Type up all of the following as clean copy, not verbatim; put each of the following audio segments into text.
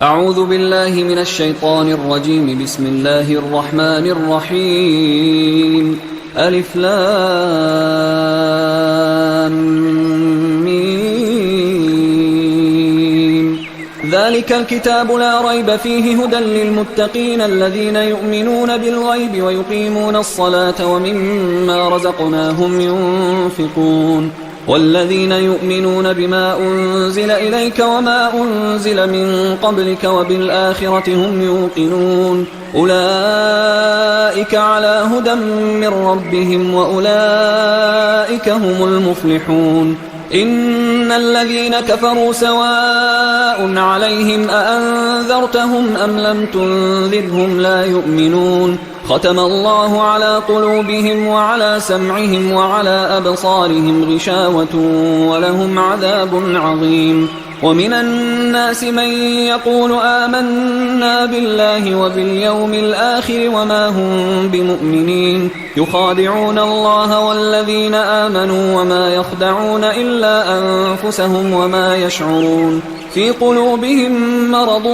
أعوذ بالله من الشيطان الرجيم. بسم الله الرحمن الرحيم. ألف لام ميم. ذلك الكتاب لا ريب فيه هدى للمتقين الذين يؤمنون بالغيب ويقيمون الصلاة ومما رزقناهم ينفقون والذين يؤمنون بما أنزل إليك وما أنزل من قبلك وبالآخرة هم يوقنون أولئك على هدى من ربهم وأولئك هم المفلحون. إن الذين كفروا سواء عليهم أأنذرتهم أم لم تنذرهم لا يؤمنون. ختم الله على قلوبهم وعلى سمعهم وعلى أبصارهم غشاوة ولهم عذاب عظيم. ومن الناس من يقول آمنا بالله وباليوم الآخر وما هم بمؤمنين يخادعون الله والذين آمنوا وما يخدعون إلا أنفسهم وما يشعرون. في قلوبهم مرض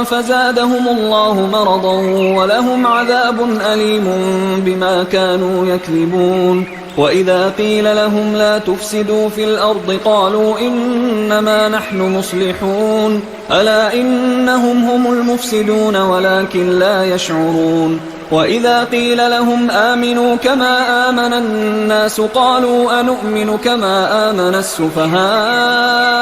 فزادهم الله مرضا ولهم عذاب أليم بما كانوا يكذبون. وإذا قيل لهم لا تفسدوا في الأرض قالوا إنما نحن مصلحون ألا إنهم هم المفسدون ولكن لا يشعرون. وإذا قيل لهم آمنوا كما آمن الناس قالوا أنؤمن كما آمن السفهاء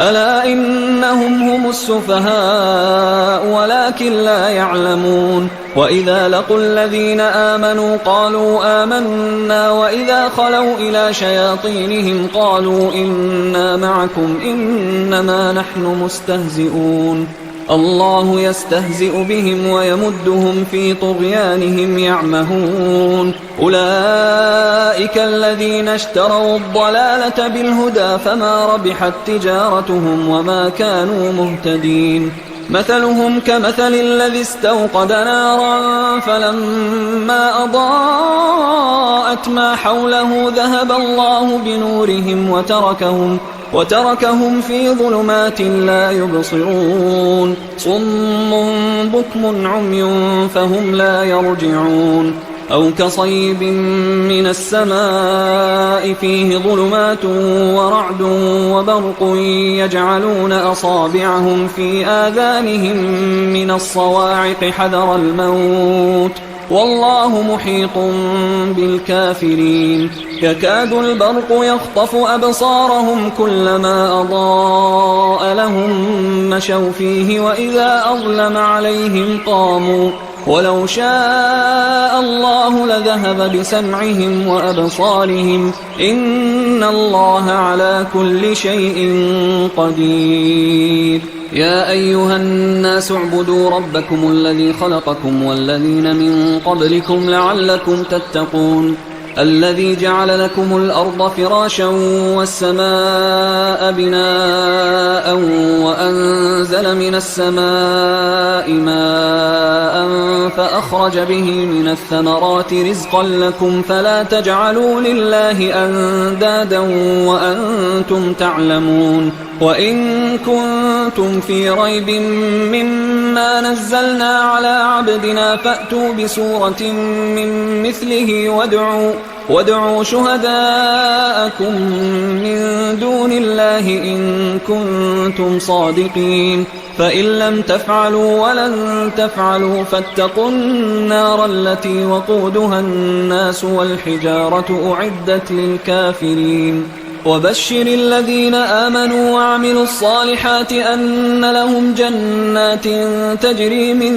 ألا إنهم هم السفهاء ولكن لا يعلمون. وإذا لقوا الذين آمنوا قالوا آمنا وإذا خلوا إلى شياطينهم قالوا إنا معكم إنما نحن مستهزئون. الله يستهزئ بهم ويمدهم في طغيانهم يعمهون. أولئك الذين اشتروا الضلالة بالهدى فما ربحت تجارتهم وما كانوا مهتدين. مثلهم كمثل الذي استوقد نارا فلما أضاءت ما حوله ذهب الله بنورهم وتركهم في ظلمات لا يبصرون. صم بكم عمي فهم لا يرجعون. أو كصيب من السماء فيه ظلمات ورعد وبرق يجعلون أصابعهم في آذانهم من الصواعق حذر الموت والله محيط بالكافرين. يكاد البرق يخطف أبصارهم كلما أضاء لهم مشوا فيه وإذا أظلم عليهم قاموا ولو شاء الله لذهب بسمعهم وأبصارهم إن الله على كل شيء قدير. يا أيها الناس اعبدوا ربكم الذي خلقكم والذين من قبلكم لعلكم تتقون. الذي جعل لكم الأرض فراشا والسماء بناء وأنزل من السماء ماء فأخرج به من الثمرات رزقا لكم فلا تجعلوا لله أندادا وأنتم تعلمون. وإن كنتم في ريب مما نزلنا على عبدنا فأتوا بسورة من مثله وادعوا شهداءكم من دون الله إن كنتم صادقين. فإن لم تفعلوا ولن تفعلوا فاتقوا النار التي وقودها الناس والحجارة أعدت للكافرين. وبشر الذين آمنوا وعملوا الصالحات أن لهم جنات تجري من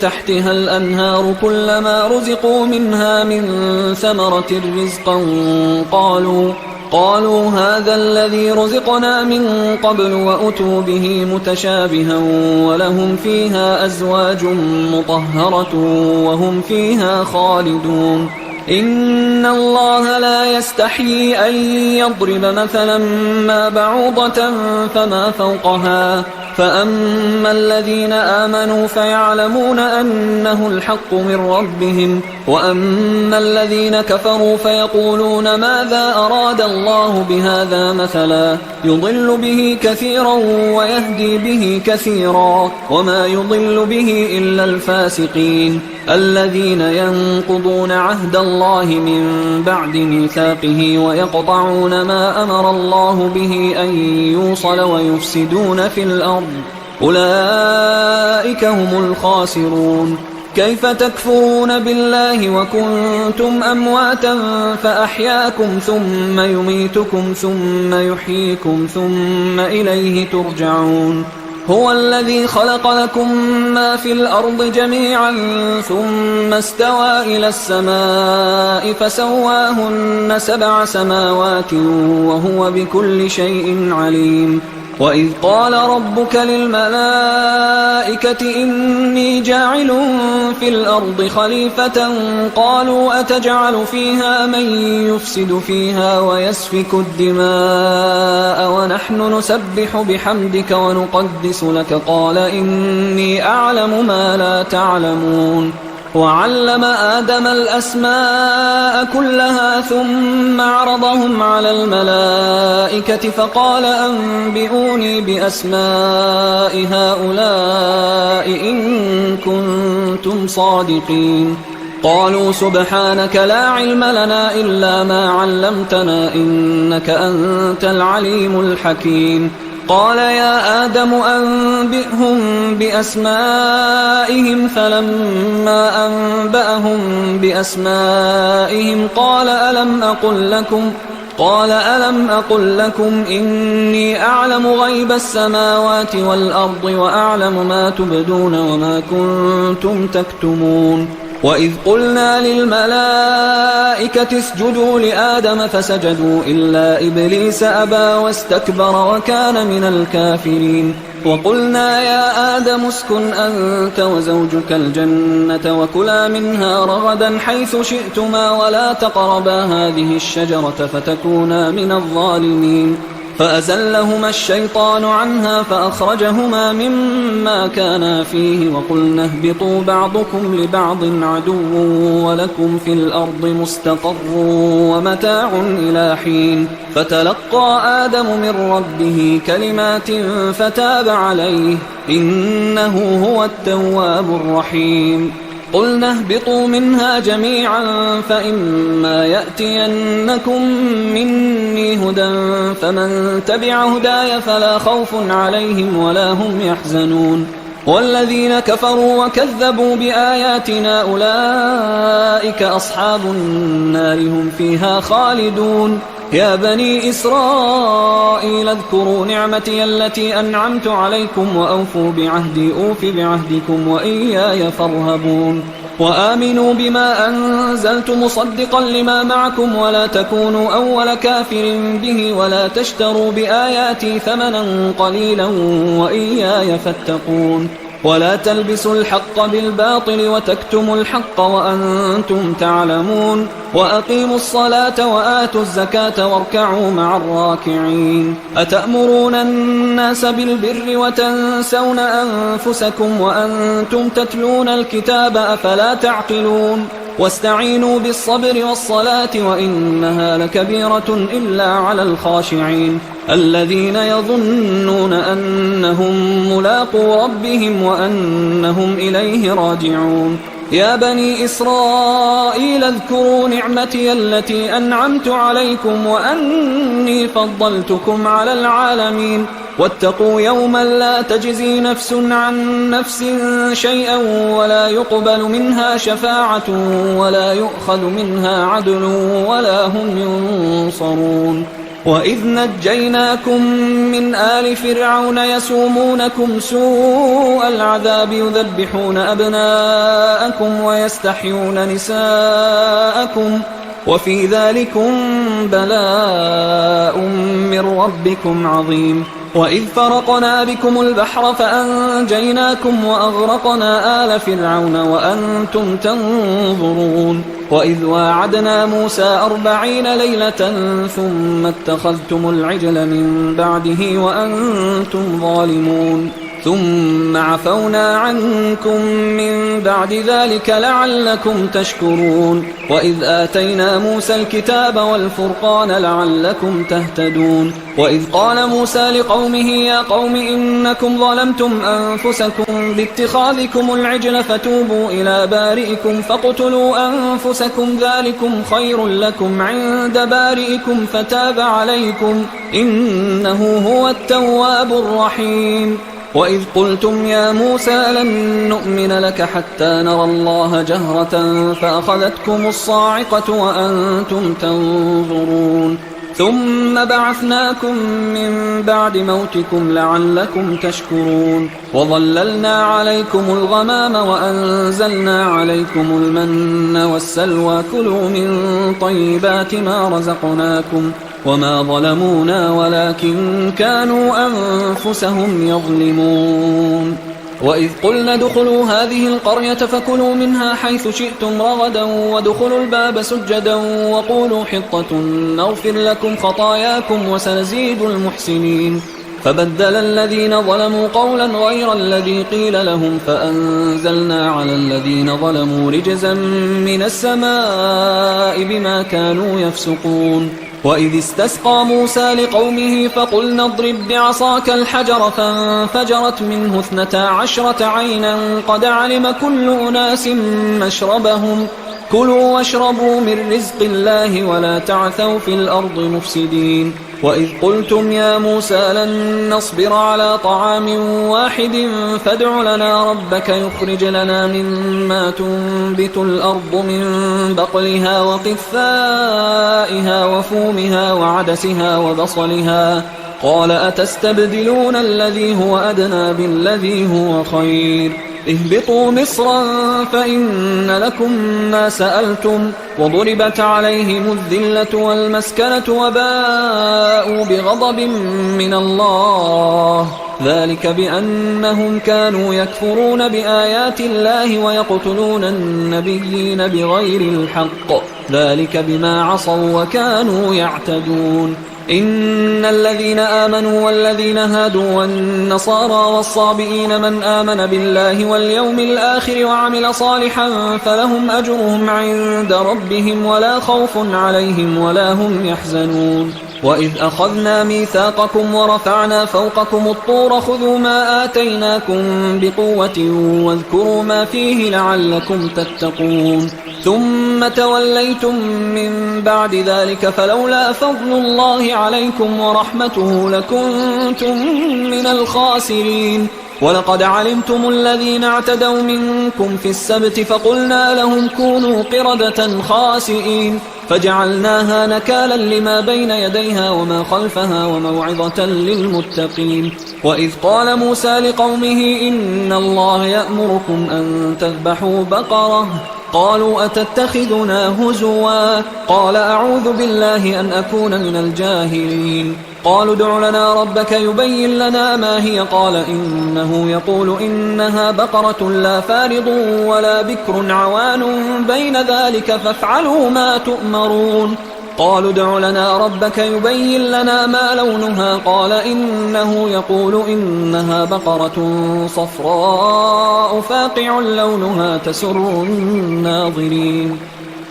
تحتها الأنهار كلما رزقوا منها من ثمرة رزقا قالوا هذا الذي رزقنا من قبل وأتوا به متشابها ولهم فيها أزواج مطهرة وهم فيها خالدون. إن الله لا يستحيي أن يضرب مثلا ما بعوضة فما فوقها فأما الذين آمنوا فيعلمون أنه الحق من ربهم، وأما الذين كفروا فيقولون ماذا أراد الله بهذا مثلا يضل به كثيرا ويهدي به كثيرا وما يضل به إلا الفاسقين الذين ينقضون عهد الله من بعد ميثاقه ويقطعون ما أمر الله به أن يوصل ويفسدون في الأرض أولئك هم الخاسرون. كيف تكفرون بالله وكنتم أمواتا فأحياكم ثم يميتكم ثم يحييكم ثم إليه ترجعون. هو الذي خلق لكم ما في الأرض جميعا ثم استوى إلى السماء فسواهن 7 سماوات وهو بكل شيء عليم. وإذ قال ربك للملائكة إني جاعل في الأرض خليفة قالوا أتجعل فيها من يفسد فيها ويسفك الدماء ونحن نسبح بحمدك ونقدس لك قال إني أعلم ما لا تعلمون. وعلم آدم الأسماء كلها ثم عرضهم على الملائكة فقال أنبئوني بأسماء هؤلاء إن كنتم صادقين. قالوا سبحانك لا علم لنا إلا ما علمتنا إنك أنت العليم الحكيم. قال يا آدم أنبئهم بأسمائهم فلما أنبأهم بأسمائهم قال ألم أقل لكم إني أعلم غيب السماوات والأرض وأعلم ما تبدون وما كنتم تكتمون. وإذ قلنا للملائكة اسجدوا لآدم فسجدوا إلا إبليس أبى واستكبر وكان من الكافرين. وقلنا يا آدم اسكن أنت وزوجك الجنة وكلا منها رغدا حيث شئتما ولا تقربا هذه الشجرة فتكونا من الظالمين. فأزلهما الشيطان عنها فأخرجهما مما كانا فيه وقلنا اهبطوا بعضكم لبعض عدو ولكم في الأرض مستقر ومتاع إلى حين. فتلقى آدم من ربه كلمات فتاب عليه إنه هو التواب الرحيم. قلنا اهبطوا منها جميعا فإما يأتينكم مني هدى فمن تبع هداي فلا خوف عليهم ولا هم يحزنون. والذين كفروا وكذبوا بآياتنا أولئك أصحاب النار هم فيها خالدون. يا بني إسرائيل اذكروا نعمتي التي أنعمت عليكم وأوفوا بعهدي أوف بعهدكم وإياي فارهبون. وآمنوا بما أنزلت مصدقا لما معكم ولا تكونوا أول كافر به ولا تشتروا بآياتي ثمنا قليلا وإياي فاتقون. ولا تلبسوا الحق بالباطل وتكتموا الحق وأنتم تعلمون. وأقيموا الصلاة وآتوا الزكاة واركعوا مع الراكعين. أتأمرون الناس بالبر وتنسون أنفسكم وأنتم تتلون الكتاب أفلا تعقلون. واستعينوا بالصبر والصلاة وإنها لكبيرة إلا على الخاشعين الذين يظنون أنهم ملاقو ربهم وأنهم إليه راجعون. يا بني إسرائيل اذكروا نعمتي التي أنعمت عليكم وأني فضلتكم على العالمين. واتقوا يوما لا تجزي نفس عن نفس شيئا ولا يقبل منها شفاعة ولا يؤخذ منها عدل ولا هم ينصرون. وإذ نجيناكم من آل فرعون يسومونكم سوء العذاب يذبحون أبناءكم ويستحيون نساءكم وفي ذلكم بلاء من ربكم عظيم. وإذ فرقنا بكم البحر فأنجيناكم وأغرقنا آل فرعون وأنتم تنظرون. وإذ واعدنا موسى 40 ليلة ثم اتخذتم العجل من بعده وأنتم ظالمون. ثم عفونا عنكم من بعد ذلك لعلكم تشكرون وإذ آتينا موسى الكتاب والفرقان لعلكم تهتدون وإذ قال موسى لقومه يا قوم إنكم ظلمتم أنفسكم باتخاذكم العجل فتوبوا إلى بارئكم فاقتلوا أنفسكم ذلكم خير لكم عند بارئكم فتاب عليكم إنه هو التواب الرحيم وإذ قلتم يا موسى لن نؤمن لك حتى نرى الله جهرة فأخذتكم الصاعقة وأنتم تنظرون ثم بعثناكم من بعد موتكم لعلكم تشكرون وظللنا عليكم الغمام وأنزلنا عليكم المن والسلوى كلوا من طيبات ما رزقناكم وما ظلمونا ولكن كانوا أنفسهم يظلمون وإذ قلنا ادخلوا هذه القرية فكلوا منها حيث شئتم رغدا وادخلوا الباب سجدا وقولوا حطة نغفر لكم خطاياكم وسنزيد المحسنين فبدل الذين ظلموا قولا غير الذي قيل لهم فأنزلنا على الذين ظلموا رجزا من السماء بما كانوا يفسقون وإذ استسقى موسى لقومه فقلنا اضرب بعصاك الحجر فانفجرت منه 12 عينا قد علم كل أناس مشربهم كلوا واشربوا من رزق الله ولا تعثوا في الأرض مفسدين وإذ قلتم يا موسى لن نصبر على طعام واحد فادع لنا ربك يخرج لنا مما تنبت الأرض من بقلها وقثائها وفومها وعدسها وبصلها قال أتستبدلون الذي هو أدنى بالذي هو خير اهبطوا مصرا فإن لكم ما سألتم وضربت عليهم الذلة والمسكنة وباءوا بغضب من الله ذلك بأنهم كانوا يكفرون بآيات الله ويقتلون النبيين بغير الحق ذلك بما عصوا وكانوا يعتدون إن الذين آمنوا والذين هادوا والنصارى والصابئين من آمن بالله واليوم الآخر وعمل صالحا فلهم أجرهم عند ربهم ولا خوف عليهم ولا هم يحزنون وإذ أخذنا ميثاقكم ورفعنا فوقكم الطور خذوا ما آتيناكم بقوة واذكروا ما فيه لعلكم تتقون ثم توليتم من بعد ذلك فلولا فضل الله عليكم ورحمته لكنتم من الخاسرين ولقد علمتم الذين اعتدوا منكم في السبت فقلنا لهم كونوا قردة خاسئين فجعلناها نكالا لما بين يديها وما خلفها وموعظة للمتقين وإذ قال موسى لقومه إن الله يأمركم أن تذبحوا بقرة قالوا أتتخذنا هزوا قال أعوذ بالله أن أكون من الجاهلين قالوا ادع لنا ربك يبين لنا ما هي قال إنه يقول إنها بقرة لا فارض ولا بكر عوان بين ذلك فافعلوا ما تؤمرون قالوا ادع لنا ربك يبين لنا ما لونها قال إنه يقول إنها بقرة صفراء فاقع لونها تسر الناظرين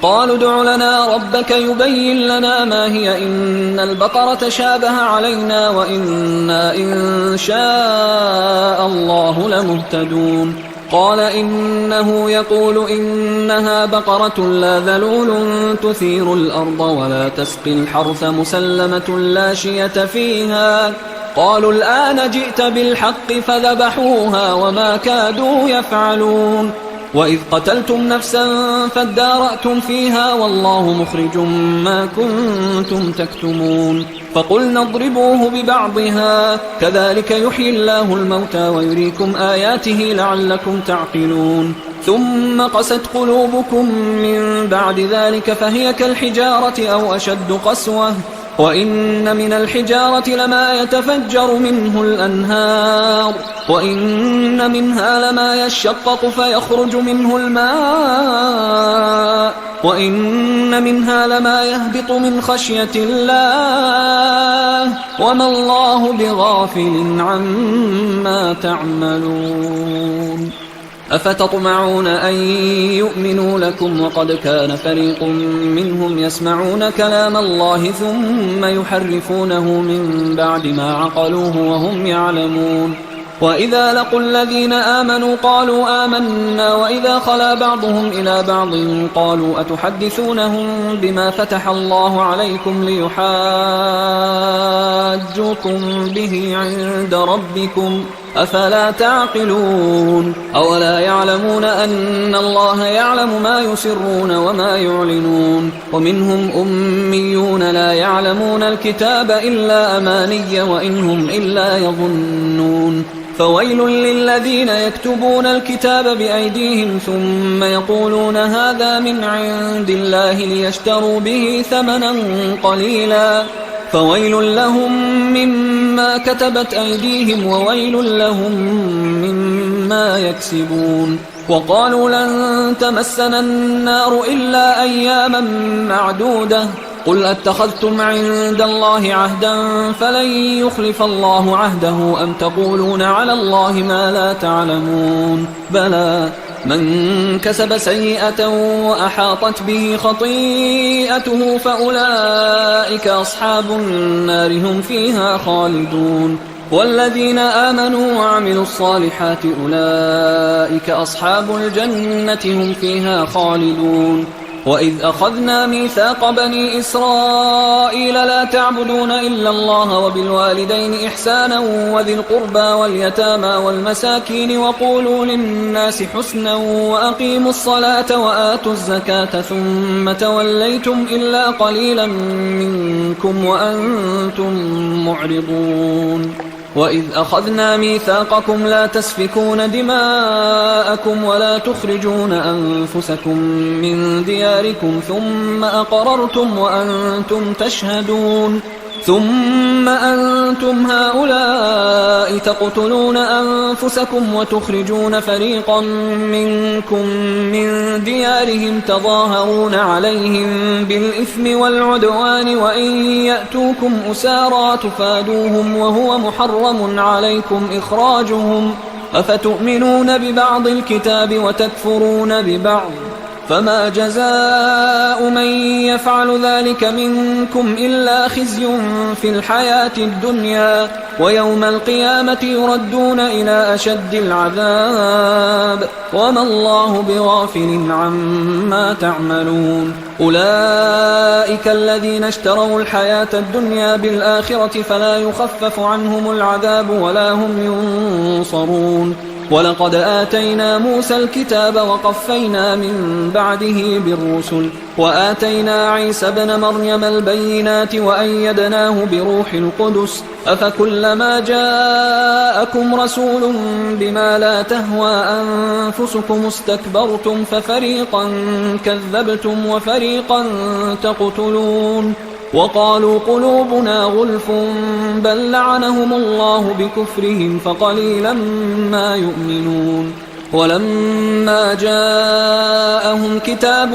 قالوا ادع لنا ربك يبين لنا ما هي إن البقرة شابه علينا وإنا إن شاء الله لمهتدون قال إنه يقول إنها بقرة لا ذلول تثير الأرض ولا تسقي الحرث مسلمة لا شية فيها قالوا الآن جئت بالحق فذبحوها وما كادوا يفعلون وإذ قتلتم نفسا فادارأتم فيها والله مخرج ما كنتم تكتمون فقلنا اضربوه ببعضها كذلك يحيي الله الموتى ويريكم آياته لعلكم تعقلون ثم قست قلوبكم من بعد ذلك فهي كالحجارة أو أشد قسوة وإن من الحجارة لما يتفجر منه الأنهار وإن منها لما يشقق فيخرج منه الماء وإن منها لما يهبط من خشية الله وما الله بغافل عما تعملون أفتطمعون أن يؤمنوا لكم وقد كان فريق منهم يسمعون كلام الله ثم يحرفونه من بعد ما عقلوه وهم يعلمون وإذا لقوا الذين آمنوا قالوا آمنا وإذا خلا بعضهم إلى بعض قالوا أتحدثونهم بما فتح الله عليكم ليحاجوكم به عند ربكم أفلا تعقلون أولا يعلمون أن الله يعلم ما يسرون وما يعلنون ومنهم أميون لا يعلمون الكتاب إلا أماني وإنهم إلا يظنون فويل للذين يكتبون الكتاب بأيديهم ثم يقولون هذا من عند الله ليشتروا به ثمنا قليلا فويل لهم مما كتبت أيديهم وويل لهم مما يكسبون وقالوا لن تمسنا النار إلا أياما معدودة قل أتخذتم عند الله عهدا فلن يخلف الله عهده أم تقولون على الله ما لا تعلمون بلى من كسب سيئة وأحاطت به خطيئته فأولئك أصحاب النار هم فيها خالدون والذين آمنوا وعملوا الصالحات أولئك أصحاب الجنة هم فيها خالدون وإذ أخذنا ميثاق بني إسرائيل لا تعبدون إلا الله وبالوالدين إحسانا وذي القربى واليتامى والمساكين وقولوا للناس حسنا وأقيموا الصلاة وآتوا الزكاة ثم توليتم إلا قليلا منكم وأنتم معرضون وإذ أخذنا ميثاقكم لا تسفكون دماءكم ولا تخرجون أنفسكم من دياركم ثم أقررتم وأنتم تشهدون ثم أنتم هؤلاء تقتلون أنفسكم وتخرجون فريقا منكم من ديارهم تظاهرون عليهم بالإثم والعدوان وإن يأتوكم أسارى تفادوهم وهو محرم عليكم إخراجهم أفتؤمنون ببعض الكتاب وتكفرون ببعض فما جزاء من يفعل ذلك منكم إلا خزي في الحياة الدنيا ويوم القيامة يردون إلى أشد العذاب وما الله بغافل عما تعملون أولئك الذين اشتروا الحياة الدنيا بالآخرة فلا يخفف عنهم العذاب ولا هم ينصرون ولقد آتينا موسى الكتاب وقفينا من بعده بالرسل وآتينا عيسى ابن مريم البينات وأيدناه بروح القدس أفكلما جاءكم رسول بما لا تهوى أنفسكم استكبرتم ففريقا كذبتم وفريقا تقتلون وقالوا قلوبنا غلف بل لعنهم الله بكفرهم فقليلا ما يؤمنون ولما جاءهم كتاب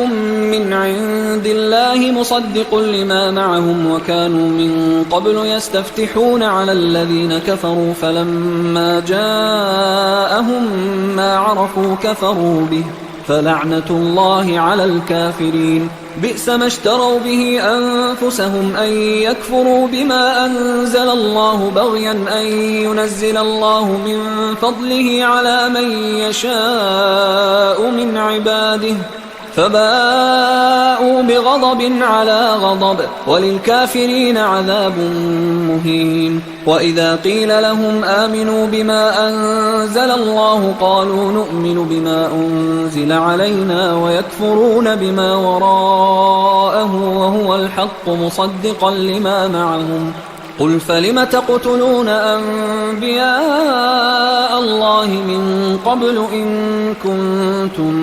من عند الله مصدق لما معهم وكانوا من قبل يستفتحون على الذين كفروا فلما جاءهم ما عرفوا كفروا به فلعنة الله على الكافرين بئس ما اشتروا به أنفسهم أن يكفروا بما أنزل الله بغيا أن ينزل الله من فضله على من يشاء من عباده فباءوا بغضب على غضب وللكافرين عذاب مهين وإذا قيل لهم آمنوا بما أنزل الله قالوا نؤمن بما أنزل علينا ويكفرون بما وراءه وهو الحق مصدقا لما معهم قل فلم تقتلون أنبياء الله من قبل إن كنتم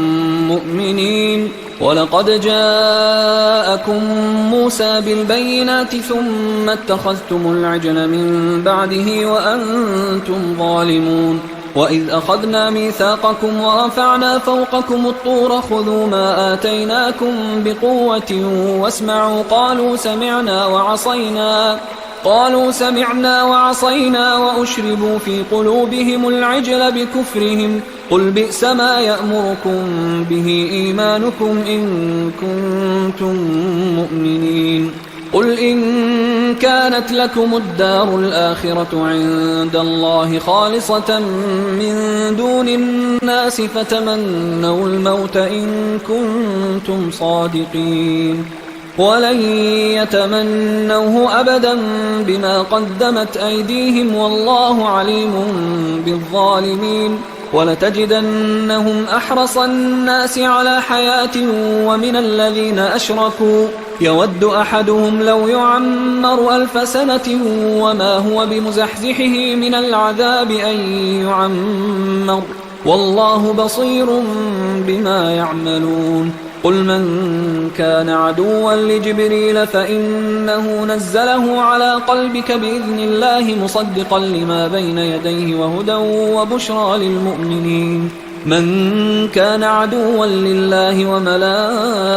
مؤمنين ولقد جاءكم موسى بالبينات ثم اتخذتم العجل من بعده وأنتم ظالمون وإذ أخذنا ميثاقكم ورفعنا فوقكم الطور خذوا ما آتيناكم بقوة واسمعوا قالوا سمعنا وعصينا وأشربوا في قلوبهم العجل بكفرهم قل بئس ما يأمركم به إيمانكم إن كنتم مؤمنين قل إن كانت لكم الدار الآخرة عند الله خالصة من دون الناس فتمنوا الموت إن كنتم صادقين ولن يتمنوه أبدا بما قدمت أيديهم والله عليم بالظالمين ولتجدنهم أحرص الناس على حياة ومن الذين أشركوا يود أحدهم لو يعمر 1000 سنة وما هو بمزحزحه من العذاب أن يعمر والله بصير بما يعملون قل من كان عدوا لجبريل فإنه نزله على قلبك بإذن الله مصدقا لما بين يديه وهدى وبشرى للمؤمنين من كان عدوا لله وملائكته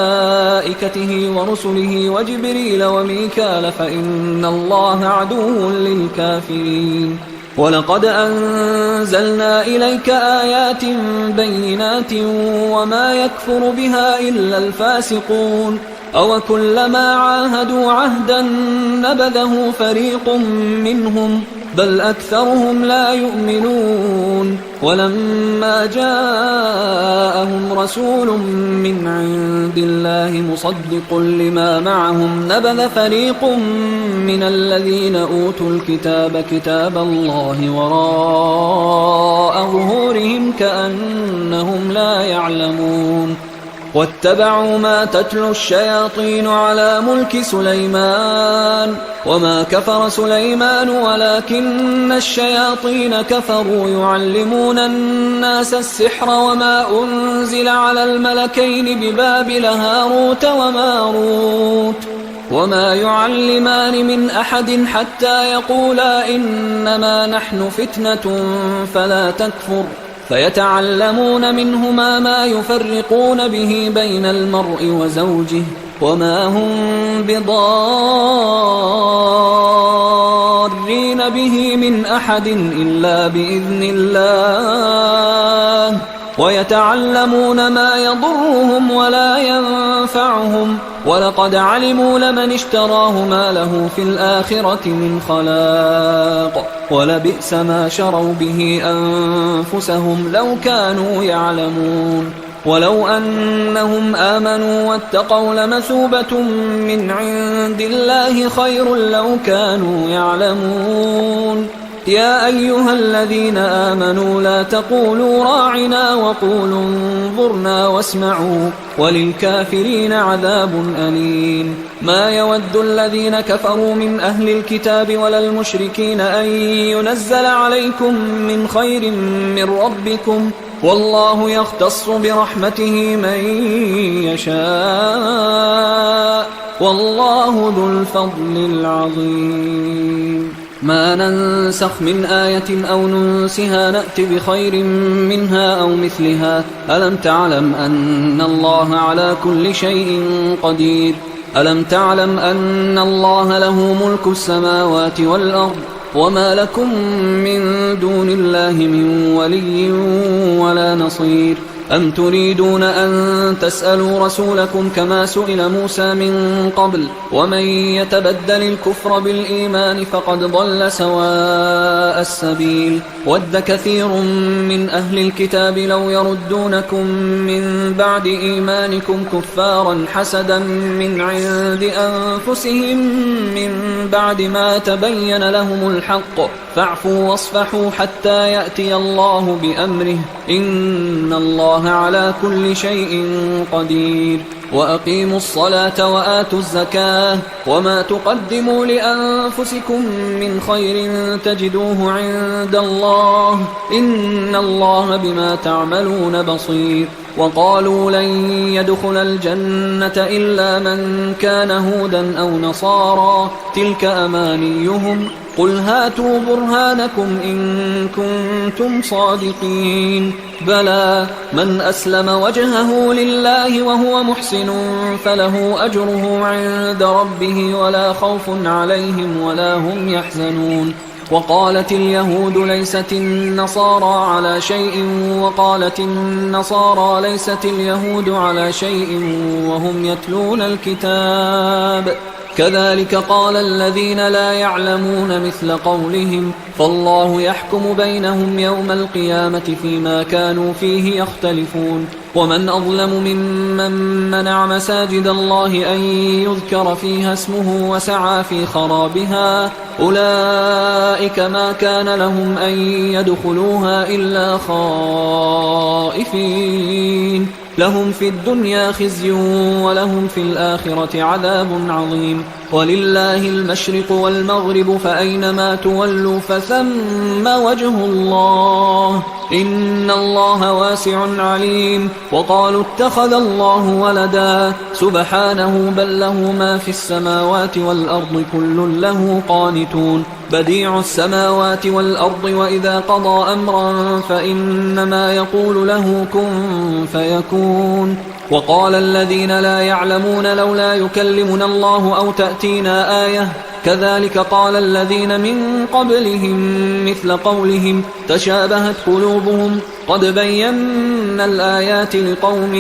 ورسله وجبريل وميكال فإن الله عدو للكافرين ولقد أنزلنا إليك آيات بينات وما يكفر بها إلا الفاسقون أو كلما عاهدوا عهدا نبذه فريق منهم بل أكثرهم لا يؤمنون ولما جاءهم رسول من عند الله مصدق لما معهم نبذ فريق من الذين أوتوا الكتاب كتاب الله وراء ظهورهم كأنهم لا يعلمون واتبعوا ما تتلو الشياطين على ملك سليمان وما كفر سليمان ولكن الشياطين كفروا يعلمون الناس السحر وما أنزل على الملكين ببابل هاروت وماروت وما يعلمان من أحد حتى يقولا إنما نحن فتنة فلا تكفر فيتعلمون منهما ما يفرقون به بين المرء وزوجه وما هم بضارين به من أحد إلا بإذن الله ويتعلمون ما يضرهم ولا ينفعهم ولقد علموا لمن اشتراه ما له في الآخرة من خلاق ولبئس ما شروا به أنفسهم لو كانوا يعلمون ولو أنهم آمنوا واتقوا لمثوبة من عند الله خير لو كانوا يعلمون يا أيها الذين آمنوا لا تقولوا راعنا وقولوا انظرنا واسمعوا وللكافرين عذاب أليم ما يود الذين كفروا من أهل الكتاب ولا المشركين أن ينزل عليكم من خير من ربكم والله يختص برحمته من يشاء والله ذو الفضل العظيم ما ننسخ من آية أو ننسها نأت بخير منها أو مثلها ألم تعلم أن الله على كل شيء قدير ألم تعلم أن الله له ملك السماوات والأرض وما لكم من دون الله من ولي ولا نصير أم تريدون أن تسألوا رسولكم كما سئل موسى من قبل ومن يتبدل الكفر بالإيمان فقد ضل سواء السبيل ود كثير من أهل الكتاب لو يردونكم من بعد إيمانكم كفارا حسدا من عند أنفسهم من بعد ما تبين لهم الحق فاعفوا واصفحوا حتى يأتي الله بأمره إن الله على كل شيء قدير وأقيموا الصلاة وآتوا الزكاة وما تقدموا لأنفسكم من خير تجدوه عند الله إن الله بما تعملون بصير وقالوا لن يدخل الجنة إلا من كان هودا أو نصارى تلك أمانيهم قل هاتوا برهانكم إن كنتم صادقين بلى من أسلم وجهه لله وهو محسن فله أجره عند ربه ولا خوف عليهم ولا هم يحزنون وقالت اليهود ليست النصارى على شيء وقالت النصارى ليست اليهود على شيء وهم يتلون الكتاب كذلك قال الذين لا يعلمون مثل قولهم فالله يحكم بينهم يوم القيامة فيما كانوا فيه يختلفون ومن أظلم ممن منع مساجد الله أن يذكر فيها اسمه وسعى في خرابها أولئك ما كان لهم أن يدخلوها إلا خائفين لهم في الدنيا خزي ولهم في الآخرة عذاب عظيم ولله المشرق والمغرب فأينما تولوا فثم وجه الله إن الله واسع عليم وقالوا اتخذ الله ولدا سبحانه بل له ما في السماوات والأرض كل له قانتون بديع السماوات والأرض وإذا قضى أمرا فإنما يقول له كن فيكون وقال الذين لا يعلمون لولا يكلمنا الله أو تأتينا آية كذلك قال الذين من قبلهم مثل قولهم تشابهت قلوبهم قد بينا الآيات لقوم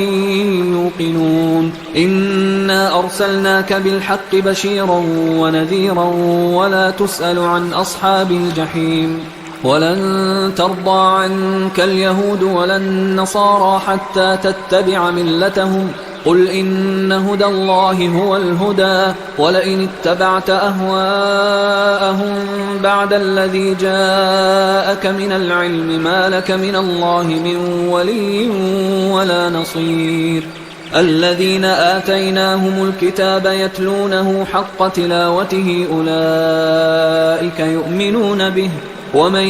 يوقنون إنا أرسلناك بالحق بشيرا ونذيرا ولا تسأل عن أصحاب الجحيم ولن ترضى عنك اليهود ولا النصارى حتى تتبع ملتهم قل إن هدى الله هو الهدى ولئن اتبعت أهواءهم بعد الذي جاءك من العلم ما لك من الله من ولي ولا نصير الذين آتيناهم الكتاب يتلونه حق تلاوته أولئك يؤمنون به ومن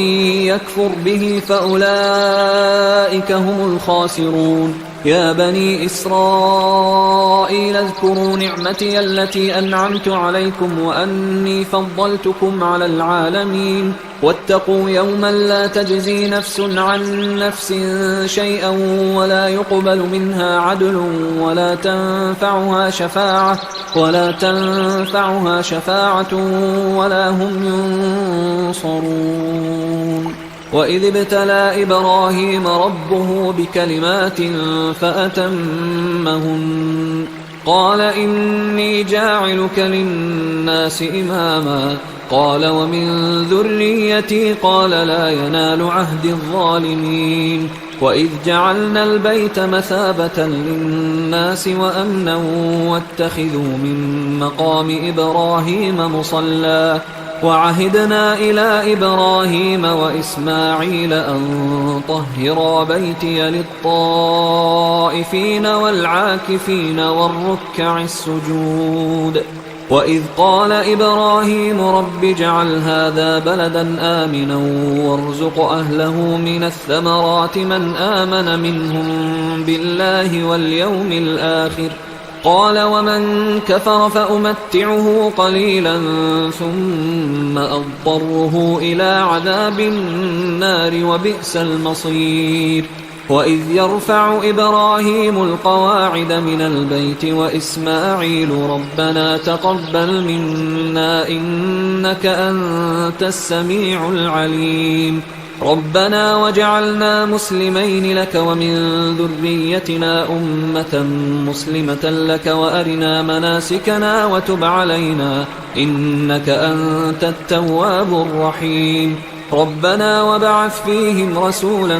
يكفر به فأولئك هم الخاسرون يا بني إسرائيل اذكروا نعمتي التي أنعمت عليكم وأني فضلتكم على العالمين واتقوا يوما لا تجزي نفس عن نفس شيئا ولا يقبل منها عدل ولا تنفعها شفاعة ولا هم ينصرون وإذ ابتلى إبراهيم ربه بكلمات فأتمهن قال إني جاعلك للناس إماما قال ومن ذريتي قال لا ينال عهد الظالمين وإذ جعلنا البيت مثابة للناس وأمنا واتخذوا من مقام إبراهيم مصلى وعهدنا إلى إبراهيم وإسماعيل أن طهرا بيتي للطائفين والعاكفين والركع السجود وإذ قال إبراهيم رب اجعل هذا بلدا آمنا وارزق أهله من الثمرات من آمن منهم بالله واليوم الآخر قال ومن كفر فأمتعه قليلا ثم أضطره إلى عذاب النار وبئس المصير وإذ يرفع إبراهيم القواعد من البيت وإسماعيل ربنا تقبل منا إنك أنت السميع العليم ربنا وجعلنا مسلمين لك ومن ذريتنا أمة مسلمة لك وأرنا مناسكنا وتب علينا إنك أنت التواب الرحيم ربنا وابعث فيهم رسولا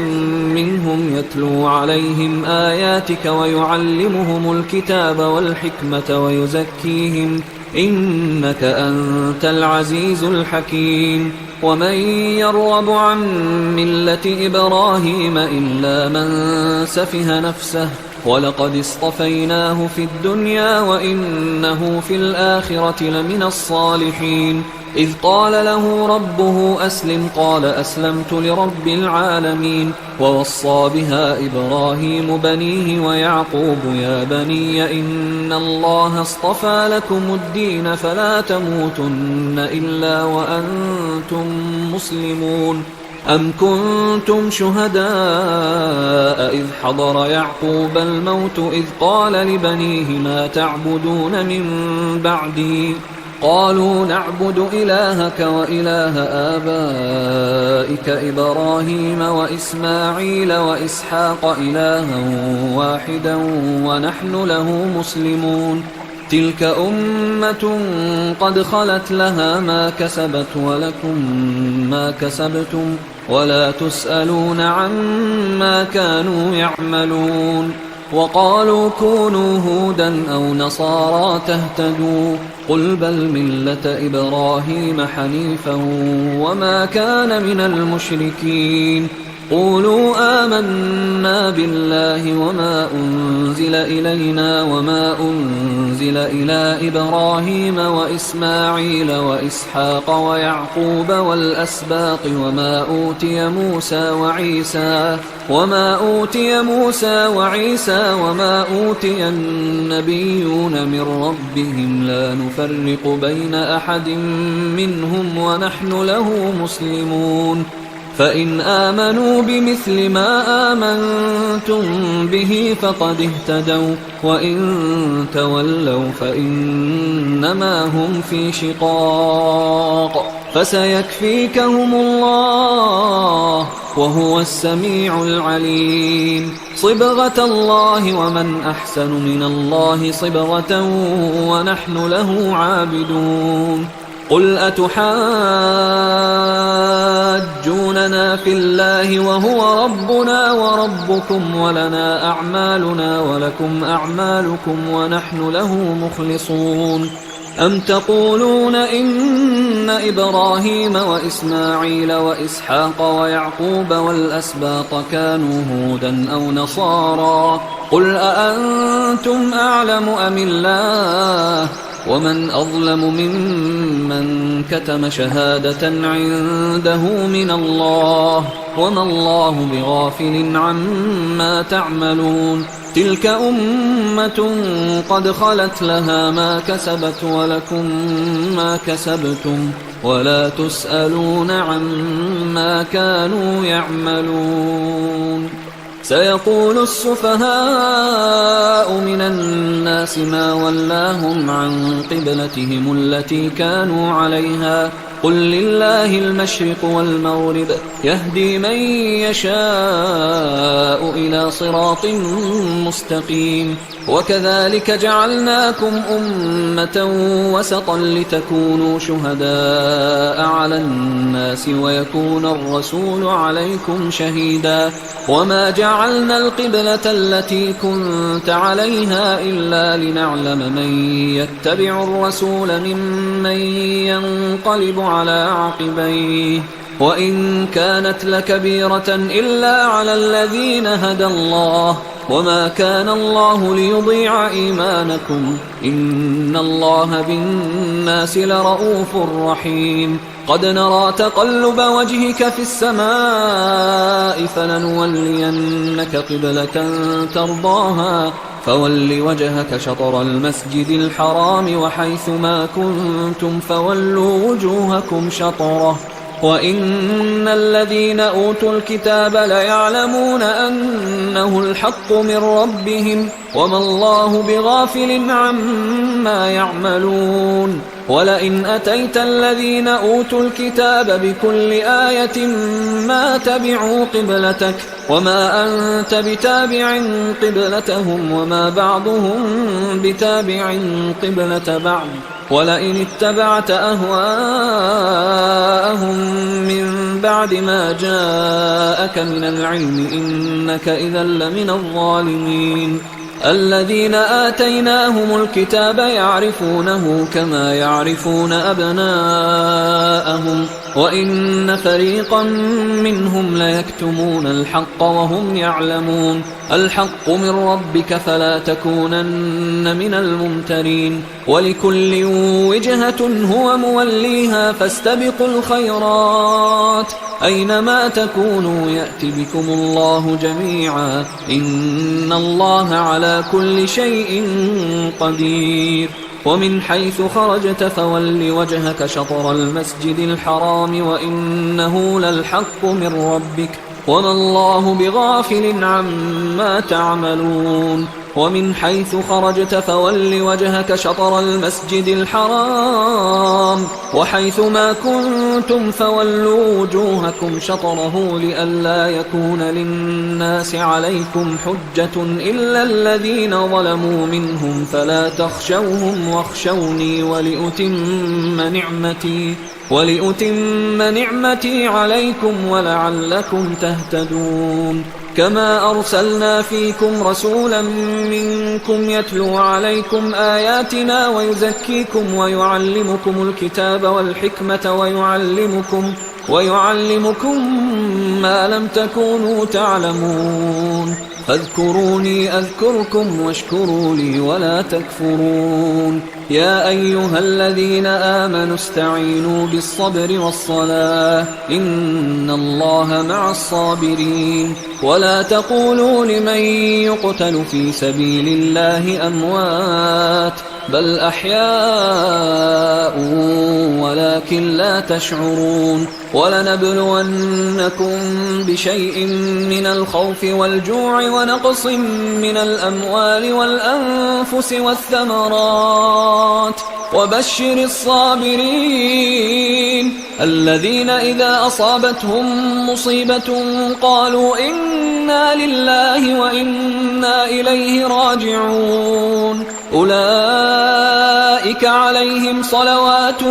منهم يتلو عليهم آياتك ويعلمهم الكتاب والحكمة ويزكيهم إنك أنت العزيز الحكيم ومن يرغب عن ملة إبراهيم إلا من سفه نفسه ولقد اصطفيناه في الدنيا وإنه في الآخرة لمن الصالحين إذ قال له ربه أسلم قال أسلمت لرب العالمين. ووصى بها إبراهيم بنيه ويعقوب يا بني إن الله اصطفى لكم الدين فلا تموتن إلا وأنتم مسلمون. أم كنتم شهداء إذ حضر يعقوب الموت إذ قال لبنيه ما تعبدون من بعدي قالوا نعبد إلهك وإله آبائك إبراهيم وإسماعيل وإسحاق إلها واحدا ونحن له مسلمون. تلك أمة قد خلت لها ما كسبت ولكم ما كسبتم ولا تسألون عما كانوا يعملون. وقالوا كونوا هودا أو نصارى تهتدوا قل بل ملة إبراهيم حنيفا وما كان من المشركين. قولوا آمنا بالله وما أنزل إلينا وما أنزل إلى إبراهيم وإسماعيل وإسحاق ويعقوب والأسباط وما أوتي موسى وعيسى وما أوتي النبيون من ربهم لا نفرق بين أحد منهم ونحن له مسلمون. فإن آمنوا بمثل ما آمنتم به فقد اهتدوا وإن تولوا فإنما هم في شقاق فسيكفيكهم الله وهو السميع العليم. صبغة الله ومن أحسن من الله صبغة ونحن له عابدون. قل أتحاجوننا في الله وهو ربنا وربكم ولنا أعمالنا ولكم أعمالكم ونحن له مخلصون. أم تقولون إن إبراهيم وإسماعيل وإسحاق ويعقوب والأسباط كانوا هودا أو نصارى قل أأنتم أعلم أم الله ومن أظلم ممن كتم شهادة عنده من الله وما الله بغافل عما تعملون. تلك أمة قد خلت لها ما كسبت ولكم ما كسبتم ولا تسألون عما كانوا يعملون. سيقول السفهاء من الناس ما ولاهم عن قبلتهم التي كانوا عليها قل لله المشرق والمغرب يهدي من يشاء إلى صراط مستقيم. وكذلك جعلناكم أمة وسطا لتكونوا شهداء على الناس ويكون الرسول عليكم شهيدا. وما جعلنا القبلة التي كنت عليها إلا لنعلم من يتبع الرسول ممن ينقلب على عقبيه وإن كانت لكبيرة إلا على الذين هدى الله وما كان الله ليضيع إيمانكم إن الله بالناس لرؤوف رحيم. قد نرى تقلب وجهك في السماء فلنولينك قبلة ترضاها فول وجهك شطر المسجد الحرام وحيث ما كنتم فولوا وجوهكم شطره وإن الذين أوتوا الكتاب ليعلمون أنه الحق من ربهم وما الله بغافل عما يعملون. ولئن أتيت الذين أوتوا الكتاب بكل آية ما تبعوا قبلتك وما أنت بتابع قبلتهم وما بعضهم بتابع قبلة بعض ولئن اتبعت أهواءهم من بعد ما جاءك من العلم إنك إذا لمن الظالمين. الذين آتيناهم الكتاب يعرفونه كما يعرفون أبناءهم وإن فريقا منهم ليكتمون الحق وهم يعلمون الحق من ربك فلا تكونن من الممترين ولكل وجهة هو موليها فاستبقوا الخيرات أينما تكونوا يأت بكم الله جميعا إن الله على كل شيء قدير ومن حيث خرجت فول وجهك شطر المسجد الحرام وإنه للحق من ربك وما الله بغافل عما تعملون ومن حيث خرجت فول وجهك شطر المسجد الحرام وحيث ما كنتم فولوا وجوهكم شطره لئلا يكون للناس عليكم حجة إلا الذين ظلموا منهم فلا تخشوهم واخشوني ولأتم نعمتي عليكم ولعلكم تهتدون كما أرسلنا فيكم رسولا منكم يتلو عليكم آياتنا ويزكيكم ويعلمكم الكتاب والحكمة ويعلمكم ما لم تكونوا تعلمون فاذكروني أذكركم واشكروا لي ولا تكفرون يا أيها الذين آمنوا استعينوا بالصبر والصلاة إن الله مع الصابرين ولا تقولوا لمن يقتل في سبيل الله أموات بل أحياء ولكن لا تشعرون ولنبلونكم بشيء من الخوف والجوع ونقص من الأموال والأنفس والثمرات وبشر الصابرين الذين إذا أصابتهم مصيبة قالوا إنا لله وإنا إليه راجعون أولئك عليهم صلوات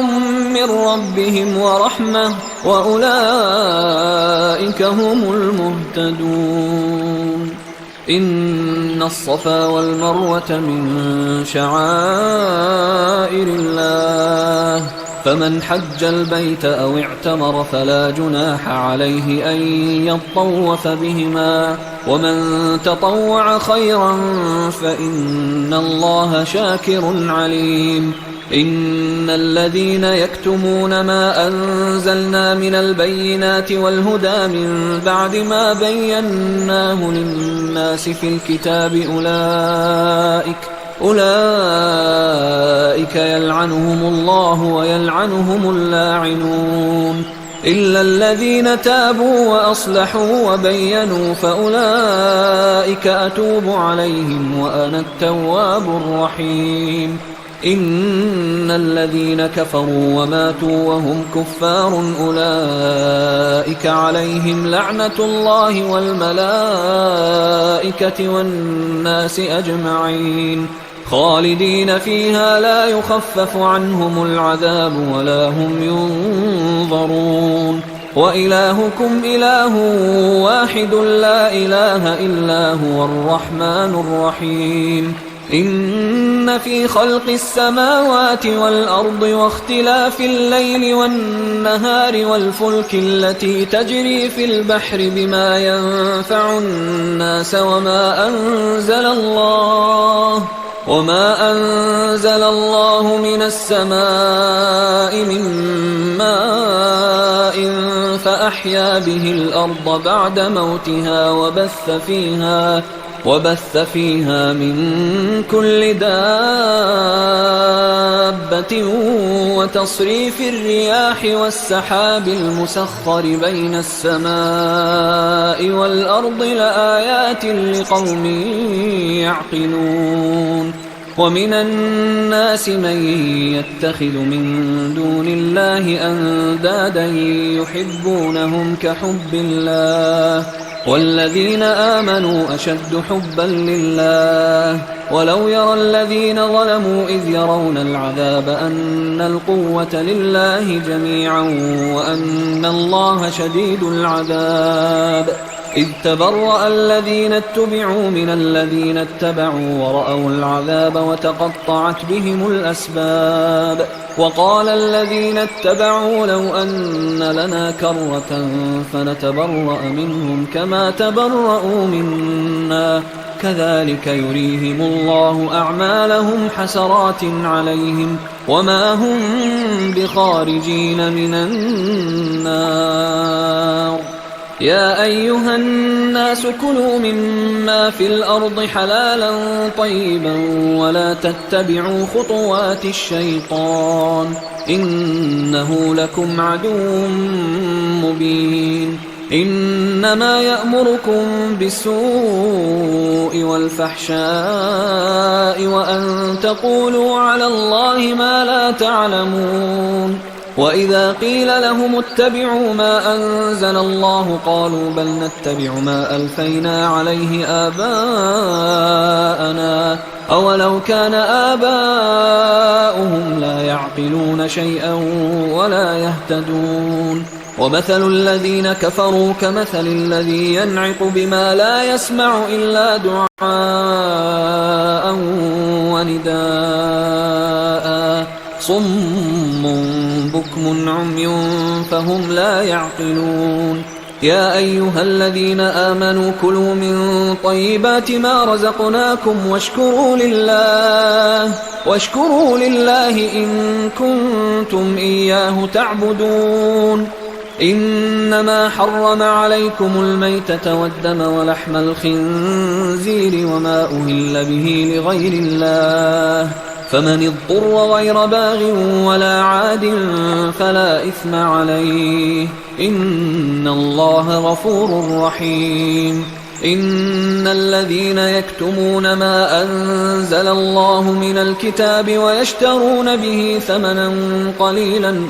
من ربهم ورحمة وأولئك هم المهتدون إن الصفا والمروة من شعائر الله فمن حج البيت أو اعتمر فلا جناح عليه أن يطوف بهما ومن تطوع خيرا فإن الله شاكر عليم إن الذين يكتمون ما أنزلنا من البينات والهدى من بعد ما بيناه للناس في الكتاب أولئك يلعنهم الله ويلعنهم اللاعنون إلا الذين تابوا وأصلحوا وبينوا فأولئك أتوب عليهم وأنا التواب الرحيم إن الذين كفروا وماتوا وهم كفار أولئك عليهم لعنة الله والملائكة والناس أجمعين خالدين فيها لا يخفف عنهم العذاب ولا هم ينظرون وإلهكم إله واحد لا إله إلا هو الرحمن الرحيم إن في خلق السماوات والأرض واختلاف الليل والنهار والفلك التي تجري في البحر بما ينفع الناس وما أنزل الله من السماء من ماء فأحيا به الأرض بعد موتها وبث فيها من كل دابة وتصريف الرياح والسحاب المسخر بين السماء والأرض لآيات لقوم يعقلون ومن الناس من يتخذ من دون الله أندادا يحبونهم كحب الله والذين آمنوا أشد حبا لله ولو يرى الذين ظلموا إذ يرون العذاب أن القوة لله جميعا وأن الله شديد العذاب إذ تبرأ الذين اتبعوا من الذين اتبعوا ورأوا العذاب وتقطعت بهم الأسباب وقال الذين اتبعوا لو أن لنا كرة فنتبرأ منهم كما تبرأوا منا كذلك يريهم الله أعمالهم حسرات عليهم وما هم بخارجين من النار. يا أيها الناس كلوا مما في الأرض حلالا طيبا ولا تتبعوا خطوات الشيطان إنه لكم عدو مبين. إنما يأمركم بالسوء والفحشاء وأن تقولوا على الله ما لا تعلمون. وإذا قيل لهم اتبعوا ما أنزل الله قالوا بل نتبع ما ألفينا عليه آباءنا أولو كان آباؤهم لا يعقلون شيئا ولا يهتدون. ومثل الذين كفروا كمثل الذي ينعق بما لا يسمع إلا دعاء ونداء صم بكم عمي فهم لا يعقلون. يا أيها الذين آمنوا كلوا من طيبات ما رزقناكم واشكروا لله إن كنتم إياه تعبدون. إنما حرم عليكم الميتة والدم ولحم الخنزير وما أهل به لغير الله فمن اضطر غير باغ ولا عاد فلا إثم عليه إن الله غفور رحيم. إن الذين يكتمون ما أنزل الله من الكتاب ويشترون به ثمنا قليلا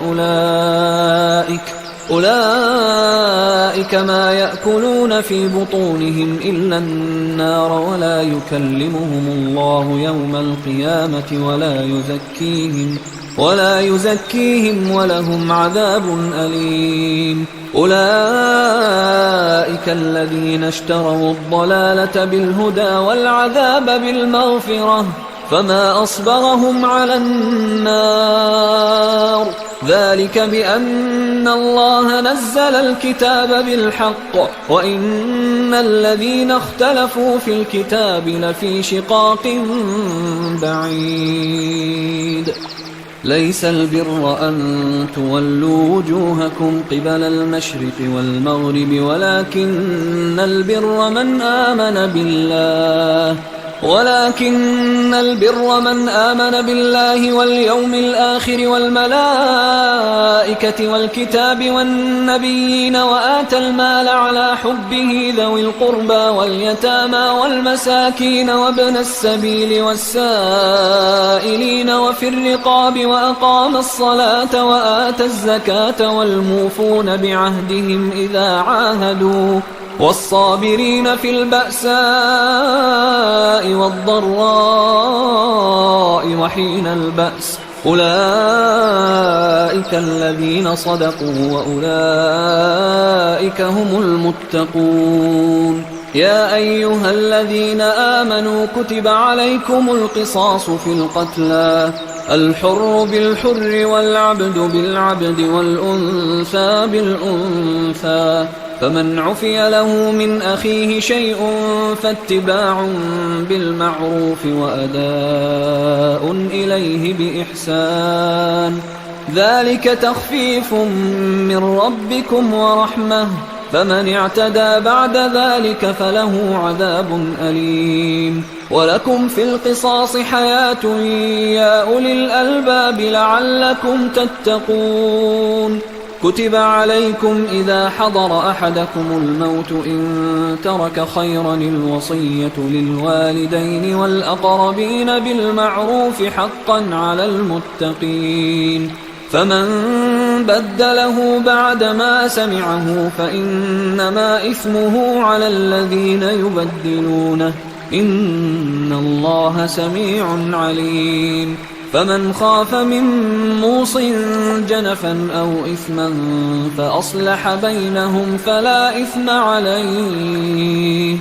أولئك ما يأكلون في بطونهم إلا النار ولا يكلمهم الله يوم القيامة ولا يزكيهم ولهم عذاب أليم. أولئك الذين اشتروا الضلالة بالهدى والعذاب بالمغفرة فما أصبرهم على النار ذلك بأن الله نزل الكتاب بالحق وإن الذين اختلفوا في الكتاب لفي شقاق بعيد. ليس البر أن تولوا وجوهكم قبل المشرق والمغرب ولكن البر من آمن بالله واليوم الآخر والملائكة والكتاب والنبيين وآتى المال على حبه ذوي القربى واليتامى والمساكين وابن السبيل والسائلين وفي الرقاب وأقام الصلاة وآتى الزكاة والموفون بعهدهم إذا عاهدوا والصابرين في البأساء والضراء وحين البأس أولئك الذين صدقوا وأولئك هم المتقون. يا أيها الذين آمنوا كتب عليكم القصاص في القتلى الحر بالحر والعبد بالعبد والأنثى بالأنثى فمن عفي له من أخيه شيء فاتباع بالمعروف وأداء إليه بإحسان ذلك تخفيف من ربكم ورحمة فمن اعتدى بعد ذلك فله عذاب أليم. ولكم في القصاص حياة يا أولي الألباب لعلكم تتقون. كتب عليكم إذا حضر أحدكم الموت إن ترك خيرا الوصية للوالدين والأقربين بالمعروف حقا على المتقين فمن بدله بعدما سمعه فإنما إثمه على الذين يبدلونه إن الله سميع عليم. فمن خاف من موص جنفا أو إثما فأصلح بينهم فلا إثم عليه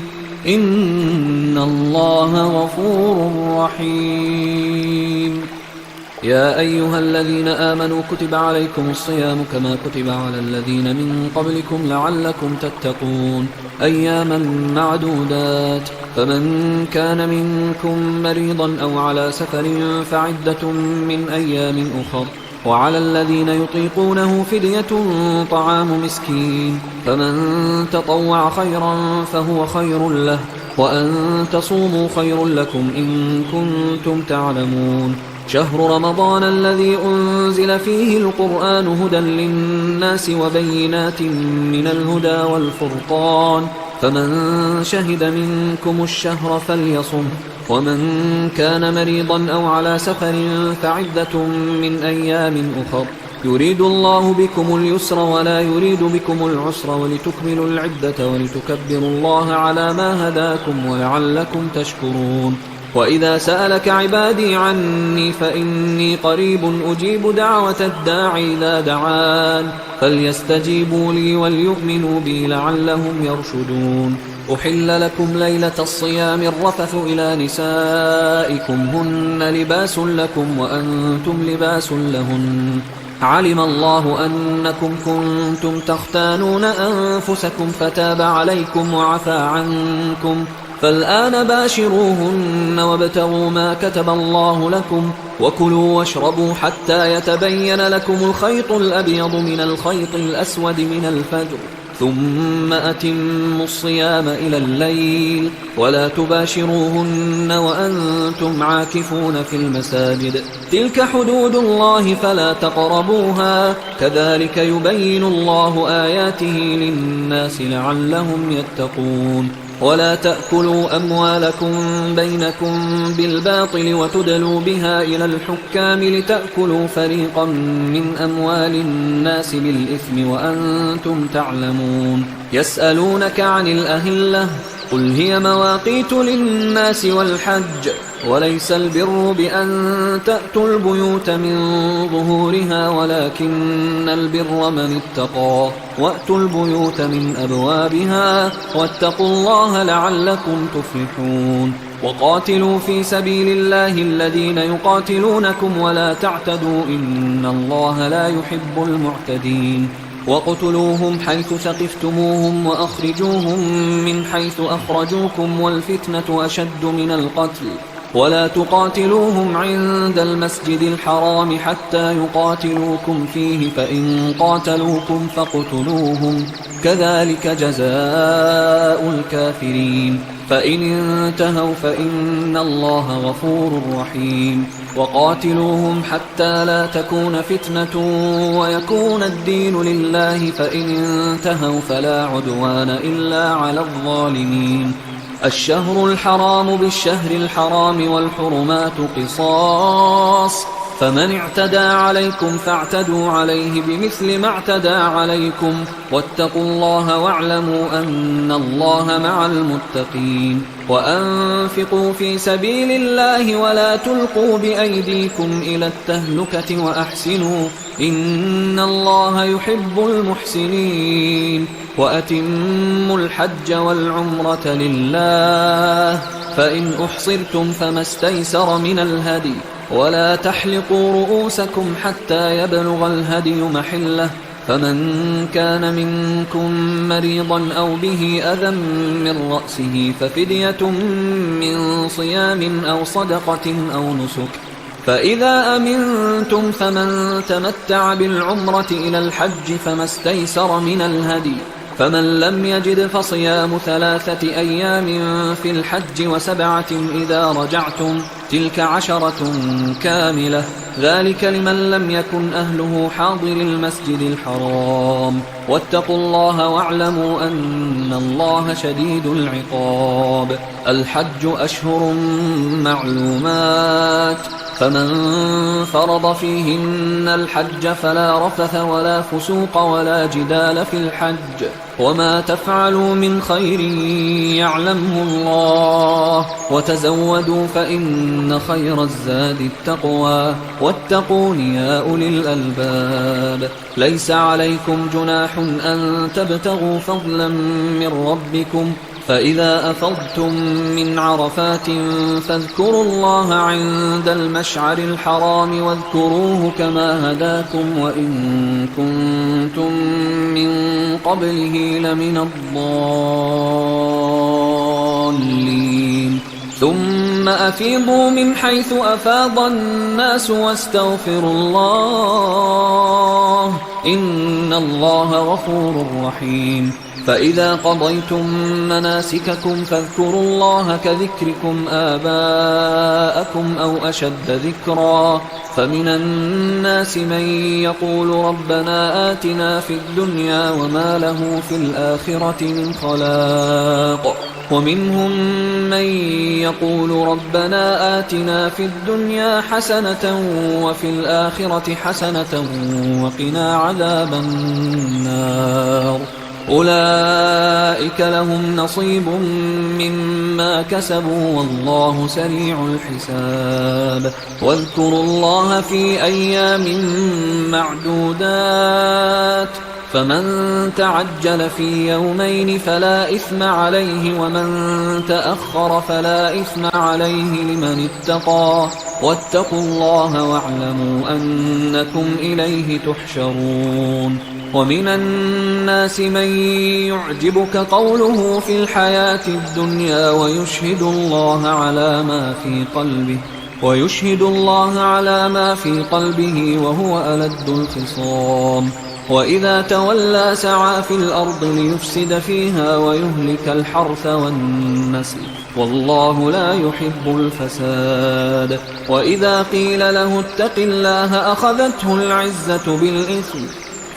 إن الله غفور رحيم. يا أيها الذين آمنوا كتب عليكم الصيام كما كتب على الذين من قبلكم لعلكم تتقون أياما معدودات، فمن كان منكم مريضا أو على سفر فعدة من أيام أخر، وعلى الذين يطيقونه فدية طعام مسكين، فمن تطوع خيرا فهو خير له، وأن تصوموا خير لكم إن كنتم تعلمون. شهر رمضان الذي أنزل فيه القرآن هدى للناس وبينات من الهدى والفرقان، فمن شهد منكم الشهر فليصم، ومن كان مريضا أو على سفر فعدة من أيام أخر، يريد الله بكم اليسر ولا يريد بكم العسر ولتكملوا العدة ولتكبروا الله على ما هداكم ولعلكم تشكرون. وإذا سألك عبادي عني فإني قريب أجيب دعوة الداعي إذا دعان، فليستجيبوا لي وليؤمنوا بي لعلهم يرشدون. أحل لكم ليلة الصيام الرفث إلى نسائكم هن لباس لكم وأنتم لباس لهن، علم الله أنكم كنتم تختانون أنفسكم فتاب عليكم وعفى عنكم، فالآن باشروهن وابتغوا ما كتب الله لكم، وكلوا واشربوا حتى يتبين لكم الخيط الأبيض من الخيط الأسود من الفجر، ثم أتموا الصيام إلى الليل، ولا تباشروهن وأنتم عاكفون في المساجد، تلك حدود الله فلا تقربوها، كذلك يبين الله آياته للناس لعلهم يتقون. ولا تأكلوا أموالكم بينكم بالباطل وتدلوا بها إلى الحكام لتأكلوا فريقا من أموال الناس بالإثم وأنتم تعلمون. يسألونك عن الأهلة قل هي مواقيت للناس والحج، وليس البر بأن تأتوا البيوت من ظهورها ولكن البر من اتقى، وأتوا البيوت من أبوابها واتقوا الله لعلكم تفلحون. وقاتلوا في سبيل الله الذين يقاتلونكم ولا تعتدوا إن الله لا يحب المعتدين. وَاقْتُلُوهُمْ حَيْثُ ثَقِفْتُمُوهُمْ وَأَخْرِجُوهُمْ مِنْ حَيْثُ أَخْرَجُوكُمْ وَالْفِتْنَةُ أَشَدُّ مِنَ الْقَتْلِ وَلَا تُقَاتِلُوهُمْ عِندَ الْمَسْجِدِ الْحَرَامِ حَتَّى يُقَاتِلُوكُمْ فِيهِ فَإِنْ قَاتَلُوكُمْ فَاقْتُلُوهُمْ كَذَلِكَ جَزَاءُ الْكَافِرِينَ. فَإِنِ انْتَهَوْا فَإِنَّ اللَّهَ غَفُورٌ رَحِيمٌ. وَقَاتِلُوهُمْ حَتَّى لَا تَكُونَ فِتْنَةٌ وَيَكُونَ الدِّينُ لِلَّهِ فَإِنِ انْتَهَوْا فَلَا عُدْوَانَ إِلَّا عَلَى الظَّالِمِينَ. الشهر الحرام بالشهر الحرام والحرمات قصاص، فمن اعتدى عليكم فاعتدوا عليه بمثل ما اعتدى عليكم، واتقوا الله واعلموا أن الله مع المتقين. وأنفقوا في سبيل الله ولا تلقوا بأيديكم إلى التهلكة وأحسنوا إن الله يحب المحسنين. وأتموا الحج والعمرة لله، فإن أحصرتم فما استيسر من الهدي، ولا تحلقوا رؤوسكم حتى يبلغ الهدي محله، فمن كان منكم مريضا أو به أذى من رأسه ففدية من صيام أو صدقة أو نسك، فإذا أمنتم فمن تمتع بالعمرة إلى الحج فما استيسر من الهدي، فمن لم يجد فصيام 3 أيام في الحج و7 إذا رجعتم، تلك 10 كاملة، ذلك لمن لم يكن أهله حاضر المسجد الحرام. واتقوا الله واعلموا أن الله شديد العقاب. الحج أشهر معلومات، فمن فرض فيهن الحج فلا رفث ولا فسوق ولا جدال في الحج، وما تفعلوا من خير يعلمه الله، وتزودوا فإن خير الزاد التقوى واتقون يا أولي الألباب. ليس عليكم جناح أن تبتغوا فضلا من ربكم، فإذا أفضتم من عرفات فاذكروا الله عند المشعر الحرام واذكروه كما هداكم وإن كنتم من قبله لمن الضالين. ثم أفيضوا من حيث أفاض الناس واستغفروا الله إن الله غفور رحيم. فإذا قضيتم مناسككم فاذكروا الله كذكركم آباءكم أو أشد ذكرا. فمن الناس من يقول ربنا آتنا في الدنيا وما له في الآخرة من خلاق، ومنهم من يقول ربنا آتنا في الدنيا حسنة وفي الآخرة حسنة وقنا عذاب النار. أولئك لهم نصيب مما كسبوا والله سريع الحساب. واذكروا الله في أيام معدودات، فمن تعجل في يومين فلا إثم عليه ومن تأخر فلا إثم عليه لمن اتقى. واتقوا الله واعلموا أنكم إليه تحشرون. ومن الناس من يعجبك قوله في الحياة الدنيا ويشهد الله على ما في قلبه وهو ألد الخصام. وإذا تولى سعى في الأرض ليفسد فيها ويهلك الحرث والنسل والله لا يحب الفساد. وإذا قيل له اتق الله أخذته العزة بالإثم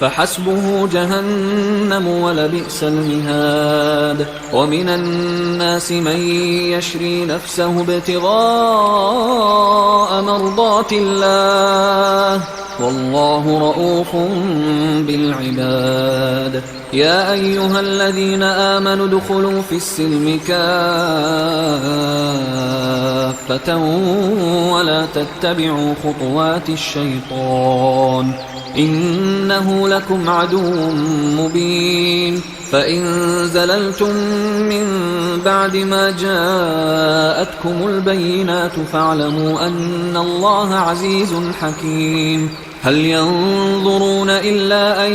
فحسبه جهنم ولبئس المهاد. ومن الناس من يشري نفسه ابتغاء مرضات الله والله رؤوف بالعباد. يا أيها الذين آمنوا ادخلوا في السلم كافة ولا تتبعوا خطوات الشيطان إنه لكم عدو مبين. فإن زللتم من بعد ما جاءتكم البينات فاعلموا أن الله عزيز حكيم. هل ينظرون إلا أن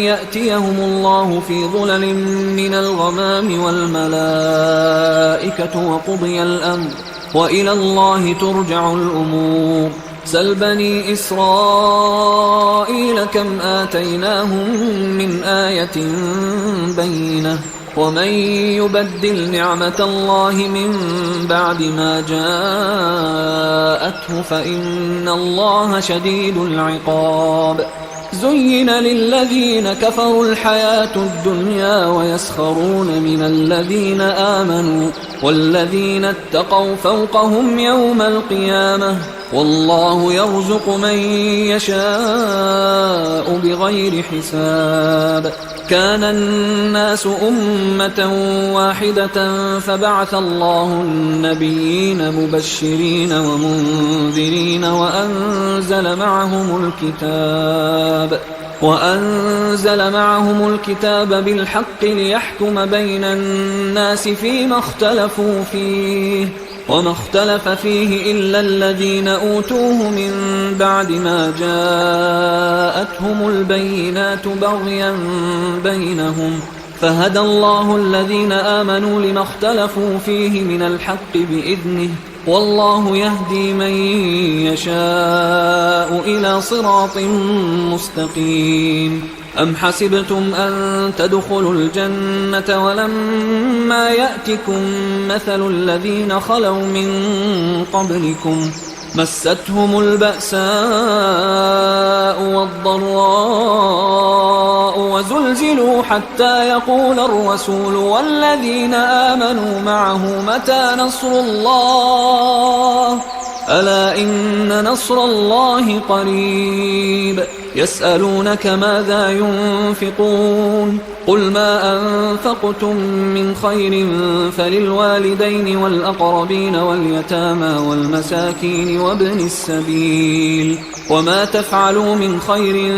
يأتيهم الله في ظلل من الغمام والملائكة وقضي الأمر وإلى الله ترجع الأمور. سل بني إسرائيل كم آتيناهم من آية بينة ومن يبدل نعمة الله من بعد ما جاءته فإن الله شديد العقاب. زين للذين كفروا الحياة الدنيا ويسخرون من الذين آمنوا والذين اتقوا فوقهم يوم القيامة والله يرزق من يشاء بغير حساب. كان الناس أمة واحدة فبعث الله النبيين مبشرين ومنذرين وأنزل معهم الكتاب بالحق ليحكم بين الناس فيما اختلفوا فيه وما اختلف فيه إلا الذين أوتوه من بعد ما جاءتهم البينات بغيا بينهم فهدى الله الذين آمنوا لما اختلفوا فيه من الحق بإذنه والله يهدي من يشاء إلى صراط مستقيم. أم حسبتم أن تدخلوا الجنة ولما يأتكم مثل الذين خلوا من قبلكم مستهم البأساء والضراء وزلزلوا حتى يقول الرسول والذين آمنوا معه متى نصر الله ألا إن نصر الله قريب. يسألونك ماذا ينفقون قل ما أنفقتم من خير فللوالدين والأقربين واليتامى والمساكين وابن السبيل وما تفعلوا من خير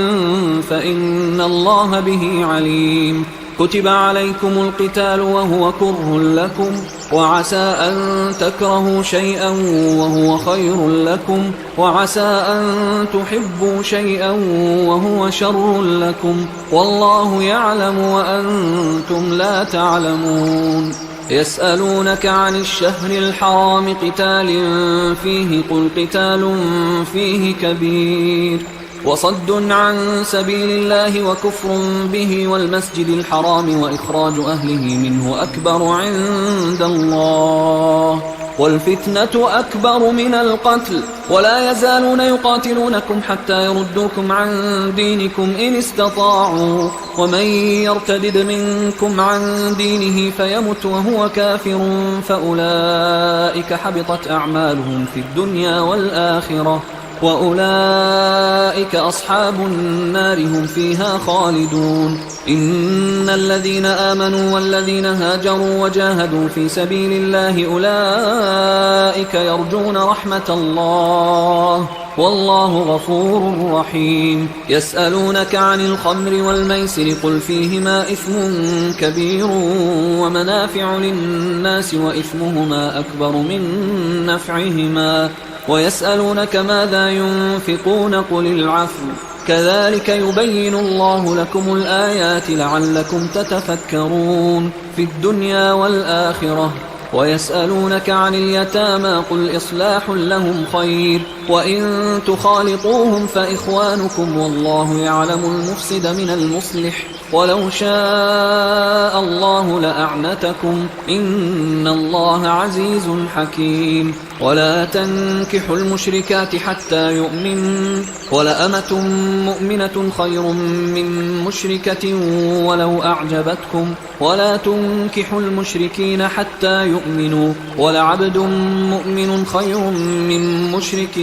فإن الله به عليم كتب عليكم القتال وهو كره لكم وعسى أن تكرهوا شيئا وهو خير لكم وعسى أن تحبوا شيئا وهو شر لكم والله يعلم وأنتم لا تعلمون يسألونك عن الشهر الحرام قتال فيه قل قتال فيه كبير وصد عن سبيل الله وكفر به والمسجد الحرام وإخراج أهله منه أكبر عند الله والفتنة أكبر من القتل ولا يزالون يقاتلونكم حتى يردوكم عن دينكم إن استطاعوا ومن يرتدد منكم عن دينه فيمت وهو كافر فأولئك حبطت أعمالهم في الدنيا والآخرة وأولئك أصحاب النار هم فيها خالدون إن الذين آمنوا والذين هاجروا وجاهدوا في سبيل الله أولئك يرجون رحمة الله والله غفور رحيم يسألونك عن الخمر والميسر قل فيهما إثم كبير ومنافع للناس وإثمهما أكبر من نفعهما ويسألونك ماذا ينفقون قل العفو كذلك يبين الله لكم الآيات لعلكم تتفكرون في الدنيا والآخرة ويسألونك عن اليتامى قل إصلاح لهم خير وإن تخالطوهم فإخوانكم والله يعلم المفسد من المصلح ولو شاء الله لأعنتكم إن الله عزيز حكيم ولا تنكحوا المشركات حتى يؤمنوا ولأمة مؤمنة خير من مشركة ولو أعجبتكم ولا تنكحوا المشركين حتى يؤمنوا ولعبد مؤمن خير من مشرك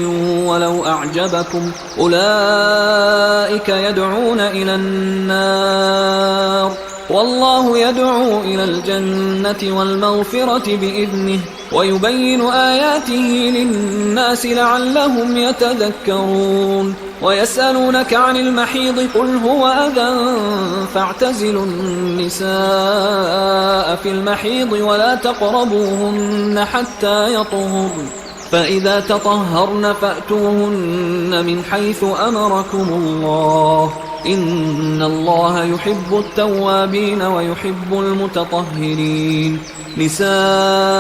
ولو أعجبكم أولئك يدعون إلى النار والله يدعو إلى الجنة والمغفرة بإذنه ويبين آياته للناس لعلهم يتذكرون ويسألونك عن المحيض قل هو أذى فاعتزلوا النساء في المحيض ولا تقربوهن حتى يطهرن فإذا تطهرن فأتوهن من حيث أمركم الله إن الله يحب التوابين ويحب المتطهرين نساؤكم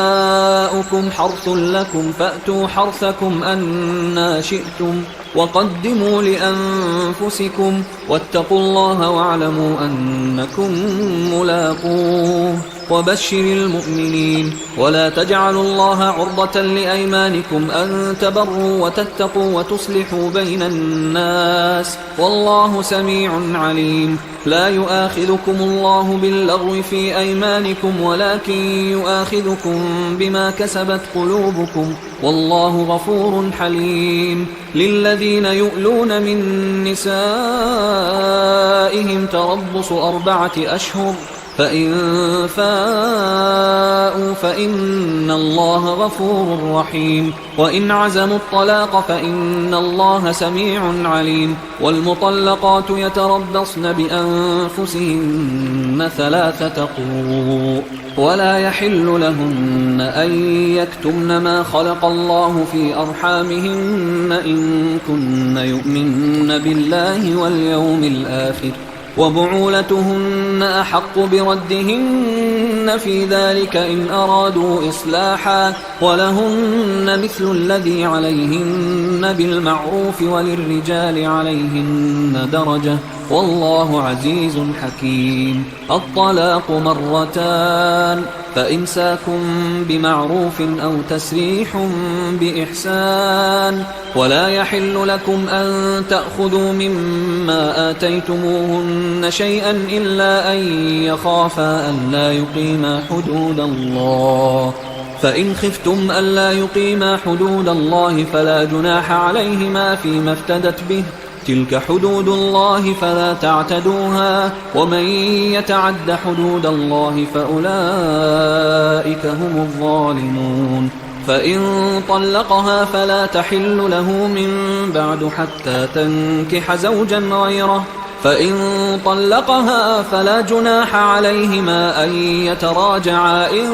حرث لكم فأتوا حرثكم أنى شئتم وقدموا لأنفسكم واتقوا الله واعلموا أنكم ملاقوه وبشر المؤمنين ولا تجعلوا الله عرضة لأيمانكم أن تبروا وتتقوا وتصلحوا بين الناس والله سميع عليم لا يؤاخذكم الله باللغو في أيمانكم ولكن يؤاخذكم بما كسبت قلوبكم والله غفور حليم للذين يؤلون من نسائهم تربص 4 أشهر فإن فاءوا فإن الله غفور رحيم وإن عزموا الطلاق فإن الله سميع عليم والمطلقات يتربصن بأنفسهن 3 قروء ولا يحل لهن أن يكتمن ما خلق الله في أرحامهن إن كن يؤمن بالله واليوم الآخر وبعولتهن أحق بردهن في ذلك إن أرادوا إصلاحا ولهن مثل الذي عليهن بالمعروف وللرجال عليهن درجة والله عزيز حكيم الطلاق 2 فإمساكم بمعروف أو تسريح بإحسان ولا يحل لكم أن تأخذوا مما آتيتموهن شيئا إلا أن يخافا ألا يقيما حدود الله فإن خفتم ألا يقيما حدود الله فلا جناح عليهما فيما افتدت به تلك حدود الله فلا تعتدوها ومن يتعد حدود الله فأولئك هم الظالمون فإن طلقها فلا تحل له من بعد حتى تنكح زوجا غيره فإن طلقها فلا جناح عليهما أن يتراجعا إن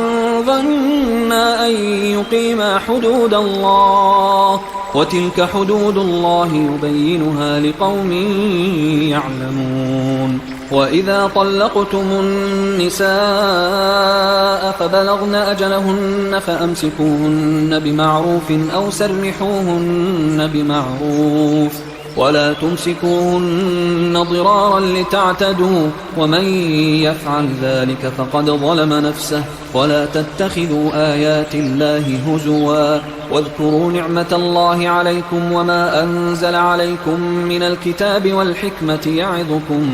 ظنا أن يقيما حدود الله وتلك حدود الله يبينها لقوم يعلمون وإذا طلقتم النساء فبلغن أجلهن فأمسكوهن بمعروف أو سرحوهن بمعروف ولا تمسكوهن ضرارا لتعتدوا ومن يفعل ذلك فقد ظلم نفسه ولا تتخذوا آيات الله هزوا واذكروا نعمة الله عليكم وما أنزل عليكم من الكتاب والحكمة يعظكم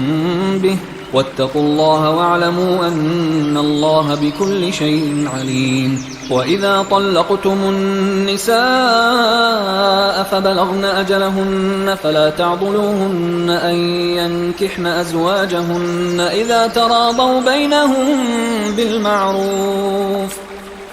به واتقوا الله واعلموا أن الله بكل شيء عليم وإذا طلقتم النساء فبلغن أجلهن فلا تعضلوهن أن ينكحن أزواجهن إذا تراضوا بينهم بالمعروف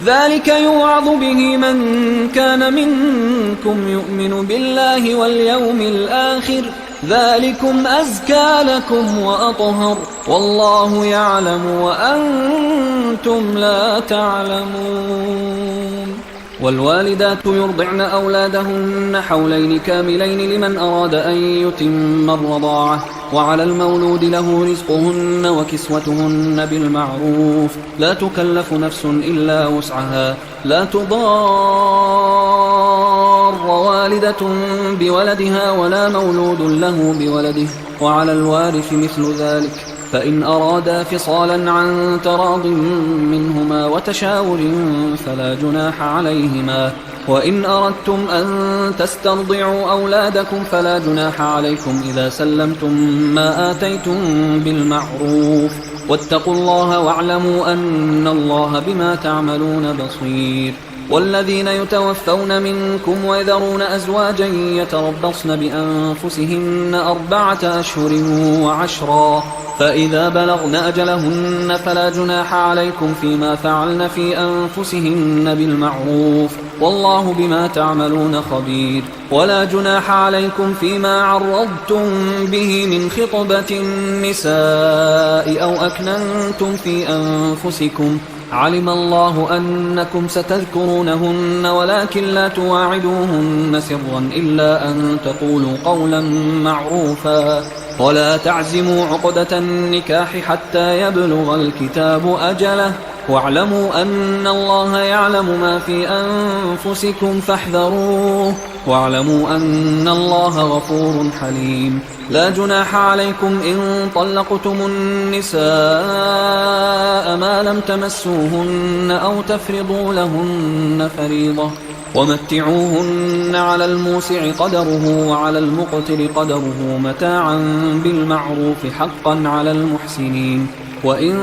ذلك يوعظ به من كان منكم يؤمن بالله واليوم الآخر ذلكم أزكى لكم وأطهر والله يعلم وأنتم لا تعلمون والوالدات يرضعن أولادهن حولين كاملين لمن أراد أن يتم الرضاعة وعلى المولود له رزقهن وكسوتهن بالمعروف لا تكلف نفس إلا وسعها لا تضار والدة بولدها ولا مولود له بولده وعلى الوارث مثل ذلك فإن أرادا فصالا عن تراض منهما وتشاور فلا جناح عليهما وإن أردتم أن تسترضعوا أولادكم فلا جناح عليكم إذا سلمتم ما آتيتم بالمعروف واتقوا الله واعلموا أن الله بما تعملون بصير والذين يتوفون منكم ويذرون أزواجا يتربصن بأنفسهن 4 أشهر وعشرا فإذا بلغن أجلهن فلا جناح عليكم فيما فعلن في أنفسهن بالمعروف والله بما تعملون خبير ولا جناح عليكم فيما عرضتم به من خطبة النساء أو أكننتم في أنفسكم علم الله أنكم ستذكرونهن ولكن لا تواعدوهن سرا إلا أن تقولوا قولا معروفا ولا تعزموا عقدة النكاح حتى يبلغ الكتاب أجله واعلموا أن الله يعلم ما في أنفسكم فاحذروه واعلموا أن الله غفور حليم لا جناح عليكم إن طلقتم النساء ما لم تمسوهن أو تفرضوا لهن فريضة ومتعوهن على الموسع قدره وعلى المقتر قدره متاعا بالمعروف حقا على المحسنين وإن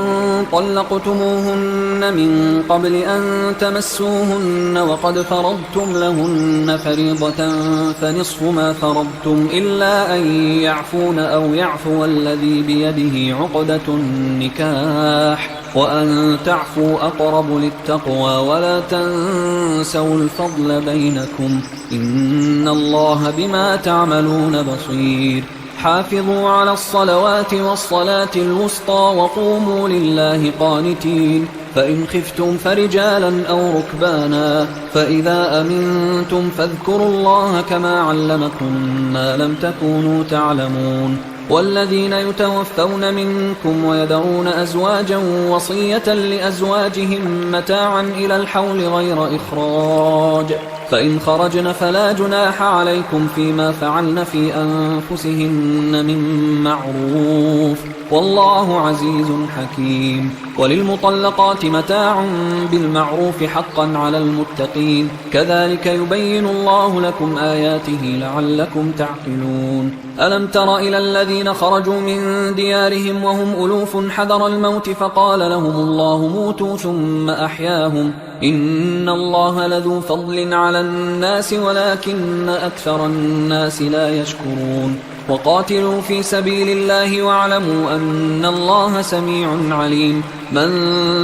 طلقتموهن من قبل أن تمسوهن وقد فرضتم لهن فريضة فنصف ما فرضتم إلا أن يعفون أو يعفو الذي بيده عقدة النكاح وأن تعفوا أقرب للتقوى ولا تنسوا الفضل بينكم إن الله بما تعملون بصير حافظوا على الصلوات والصلاة الوسطى وقوموا لله قانتين فإن خفتم فرجالا أو ركبانا فإذا أمنتم فاذكروا الله كما علمكم ما لم تكونوا تعلمون والذين يتوفون منكم ويذرون أزواجا وصية لأزواجهم متاعا إلى الحول غير إخراج فإن خرجن فلا جناح عليكم فيما فعلن في أنفسهن من معروف والله عزيز حكيم وللمطلقات متاع بالمعروف حقا على المتقين كذلك يبين الله لكم آياته لعلكم تعقلون ألم تر إلى الذين خرجوا من ديارهم وهم ألوف حذر الموت فقال لهم الله موتوا ثم أحياهم إن الله لذو فضل على الناس ولكن أكثر الناس لا يشكرون وقاتلوا في سبيل الله واعلموا أن الله سميع عليم من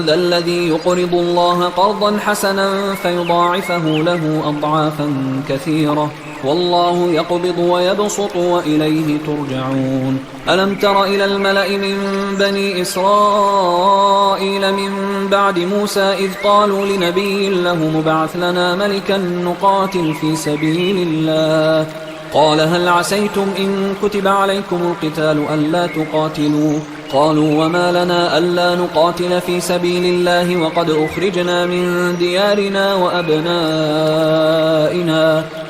ذا الذي يقرض الله قرضا حسنا فيضاعفه له أضعافا كثيرة والله يقبض ويبسط وإليه ترجعون ألم تر إلى الملأ من بني إسرائيل من بعد موسى إذ قالوا لنبي له مبعث لنا ملكا نقاتل في سبيل الله قال هل عسيتم إن كتب عليكم القتال ألا تقاتلوا قالوا وما لنا ألا نقاتل في سبيل الله وقد أخرجنا من ديارنا وأبنائنا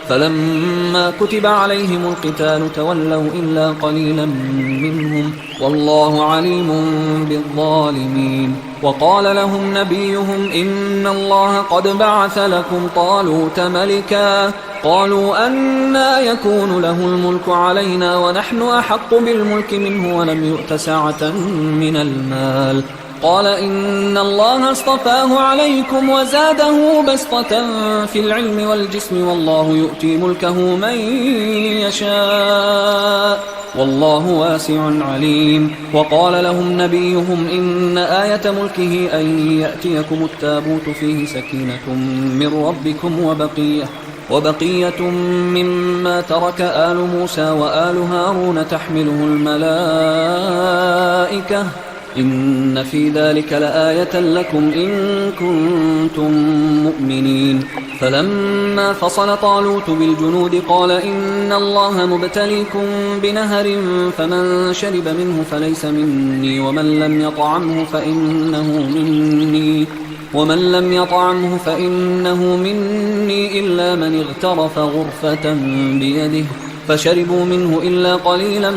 فلما كتب عليهم القتال تولوا إلا قليلا منهم والله عليم بالظالمين وقال لهم نبيهم إن الله قد بعث لكم طالوت ملكا قالوا أنى يكون له الملك علينا ونحن أحق بالملك منه ولم يؤت سعة من المال قال إن الله اصطفاه عليكم وزاده بسطة في العلم والجسم والله يؤتي ملكه من يشاء والله واسع عليم وقال لهم نبيهم إن آية ملكه أن يأتيكم التابوت فيه سكينة من ربكم وبقية مما ترك آل موسى وآل هارون تحمله الملائكة إن في ذلك لآية لكم إن كنتم مؤمنين فلما فصل طالوت بالجنود قال إن الله مبتليكم بنهر فمن شرب منه فليس مني ومن لم يطعمه فإنه مني إلا من اغترف غرفة بيده فشربوا منه إلا قليلا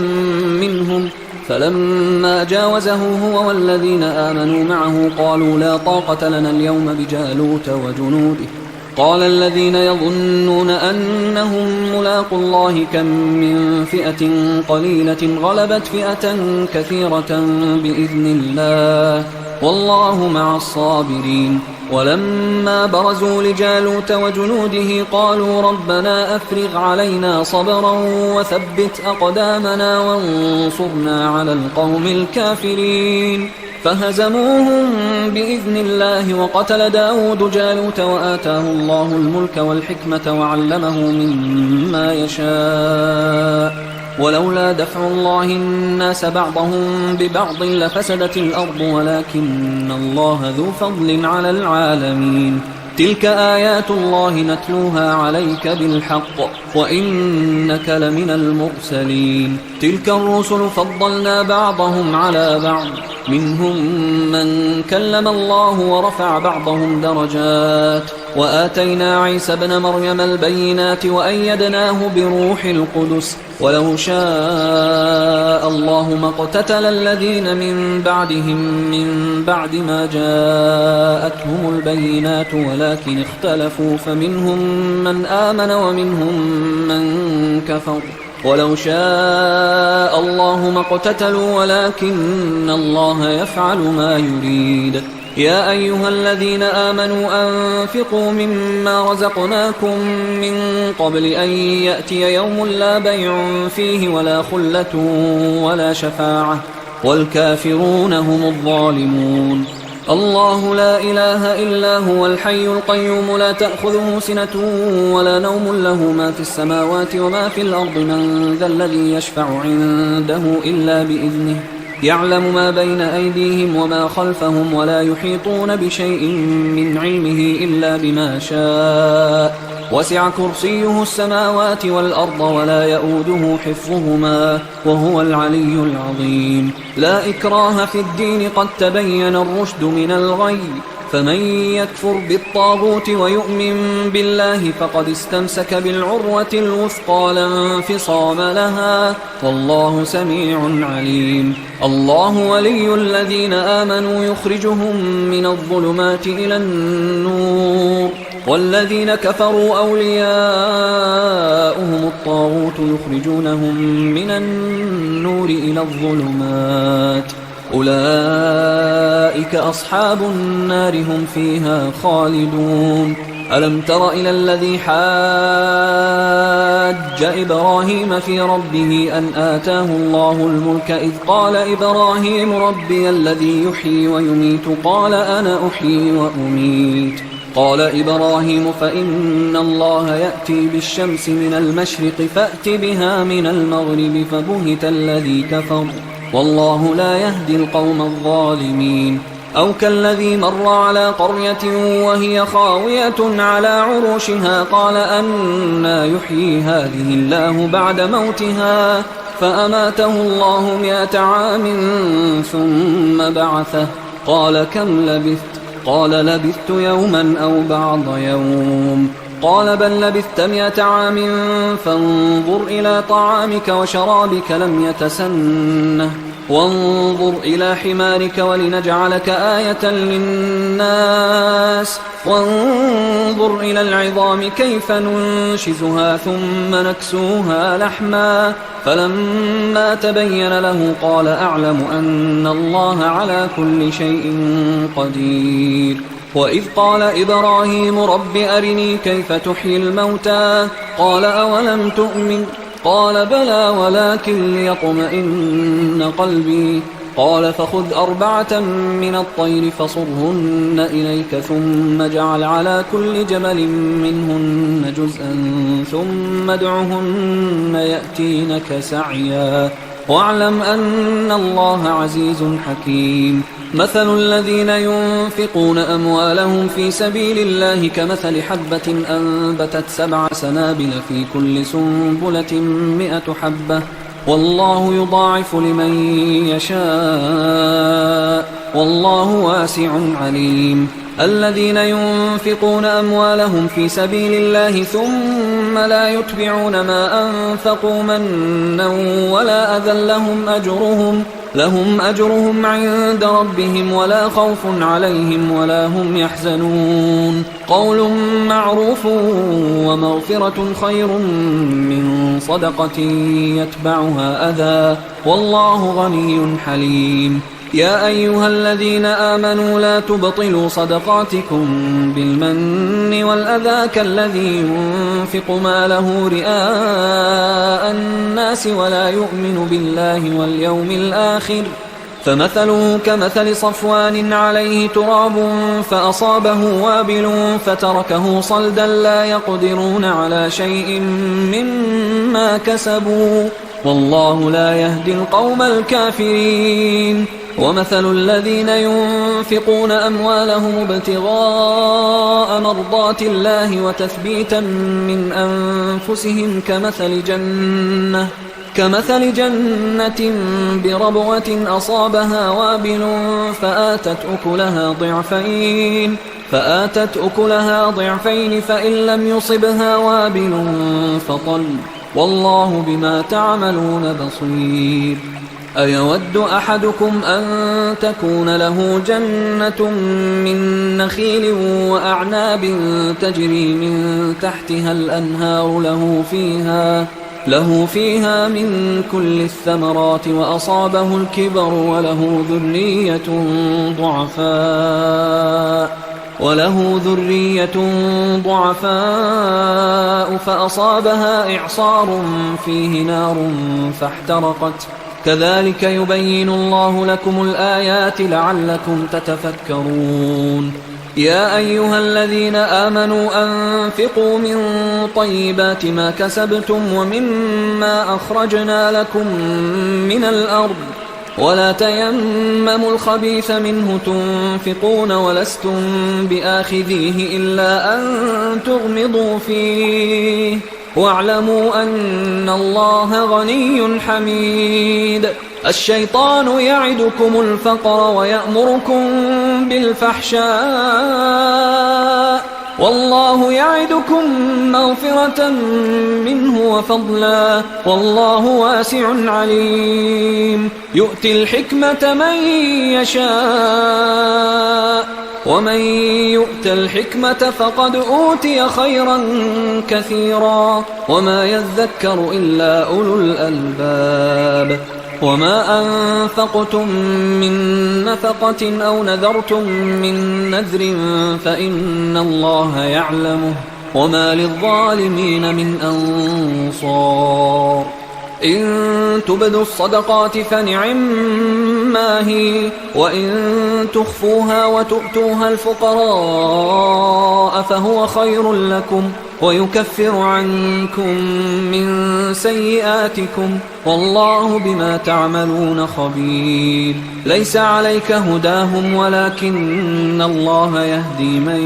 منهم فلما جاوزه هو والذين آمنوا معه قالوا لا طاقة لنا اليوم بجالوت وجنوده قال الذين يظنون أنهم ملاقوا الله كم من فئة قليلة غلبت فئة كثيرة بإذن الله والله مع الصابرين ولما برزوا لجالوت وجنوده قالوا ربنا أفرغ علينا صبرا وثبت أقدامنا وانصرنا على القوم الكافرين فهزموهم بإذن الله وقتل داود جالوت وآتاه الله الملك والحكمة وعلمه مما يشاء ولولا دفع الله الناس بعضهم ببعض لفسدت الأرض ولكن الله ذو فضل على العالمين تلك آيات الله نتلوها عليك بالحق وإنك لمن المرسلين تلك الرسل فضلنا بعضهم على بعض منهم من كلم الله ورفع بعضهم درجات وآتينا عيسى ابن مريم البينات وأيدناه بروح القدس ولو شاء الله ما اقتتل الذين من بعدهم من بعد ما جاءتهم البينات ولكن اختلفوا فمنهم من آمن ومنهم من كفر ولو شاء الله ما اقتتلوا ولكن الله يفعل ما يريد يا أيها الذين آمنوا أنفقوا مما رزقناكم من قبل أن يأتي يوم لا بيع فيه ولا خلة ولا شفاعة والكافرون هم الظالمون الله لا إله إلا هو الحي القيوم لا تأخذه سنة ولا نوم له ما في السماوات وما في الأرض من ذا الذي يشفع عنده إلا بإذنه يعلم ما بين أيديهم وما خلفهم ولا يحيطون بشيء من علمه إلا بما شاء وسع كرسيه السماوات والأرض ولا يؤوده حفظهما وهو العلي العظيم لا إكراه في الدين قد تبين الرشد من الغي فمن يكفر بالطاغوت ويؤمن بالله فقد استمسك بالعروة الوثقى لا انفصام لها والله سميع عليم الله ولي الذين آمنوا يخرجهم من الظلمات إلى النور والذين كفروا أولياؤهم الطاغوت يخرجونهم من النور إلى الظلمات أولئك أصحاب النار هم فيها خالدون ألم تر إلى الذي حاج حاج إبراهيم في ربه أن آتاه الله الملك إذ قال إبراهيم ربي الذي يحيي ويميت قال أنا أحيي وأميت قال إبراهيم فإن الله يأتي بالشمس من المشرق فأت بها من المغرب فبهت الذي كفر والله لا يهدي القوم الظالمين أو كالذي مر على قرية وهي خاوية على عروشها قال أنى يحيي هذه الله بعد موتها فأماته الله 100 عام ثم بعثه قال كم لبثت قال لبثت يوما أو بعض يوم قال بل لبثت 100 عام فانظر إلى طعامك وشرابك لم يتسنه وانظر إلى حمارك ولنجعلك آية للناس وانظر إلى العظام كيف ننشزها ثم نكسوها لحما فلما تبين له قال أعلم أن الله على كل شيء قدير وإذ قال إبراهيم رب أرني كيف تحيي الموتى قال أولم تؤمن قال بلى ولكن ليطمئن قلبي قال فخذ 4 من الطير فصرهن إليك ثم اجعل على كل جبل منهن جزءا ثم ادعهن يأتينك سعيا واعلم أن الله عزيز حكيم مثل الذين ينفقون أموالهم في سبيل الله كمثل حبة أنبتت 7 سنابل في كل سنبلة 100 حبة والله يضاعف لمن يشاء والله واسع عليم الذين ينفقون أموالهم في سبيل الله ثم لا يتبعون ما أنفقوا منا ولا أذى لهم أجرهم عند ربهم ولا خوف عليهم ولا هم يحزنون قول معروف ومغفرة خير من صدقة يتبعها أذى والله غني حليم يا أيها الذين آمنوا لا تبطلوا صدقاتكم بالمن والأذى كالذي ينفق ماله رئاء الناس ولا يؤمن بالله واليوم الآخر فمثله كمثل صفوان عليه تراب فأصابه وابل فتركه صلدا لا يقدرون على شيء مما كسبوا والله لا يهدي القوم الكافرين ومثل الذين ينفقون أموالهم ابتغاء مرضات الله وتثبيتا من أنفسهم كمثل جنة بربوة أصابها وابل فآتت أكلها ضعفين فإن لم يصبها وابل فطل والله بما تعملون بصير أيود أحدكم أن تكون له جنة من نخيل وأعناب تجري من تحتها الأنهار له فيها من كل الثمرات وأصابه الكبر وله ذرية ضعفاء فأصابها إعصار فيه نار فاحترقت كذلك يبين الله لكم الآيات لعلكم تتفكرون يا أيها الذين آمنوا أنفقوا من طيبات ما كسبتم ومما أخرجنا لكم من الأرض ولا تيمموا الخبيث منه تنفقون ولستم بآخذيه إلا أن تغمضوا فيه واعلموا أن الله غني حميد الشيطان يعدكم الفقر ويأمركم بالفحشاء والله يعدكم مغفرة منه وفضلا والله واسع عليم يؤتي الحكمة من يشاء ومن يؤت الحكمة فقد أوتي خيرا كثيرا وما يذكر إلا أولو الألباب وما أنفقتم من نفقة أو نذرتم من نذر فإن الله يعلمه وما للظالمين من أنصار إن تبدوا الصدقات فنعما هي وإن تخفوها وتؤتوها الفقراء فهو خير لكم ويكفر عنكم من سيئاتكم والله بما تعملون خبير ليس عليك هداهم ولكن الله يهدي من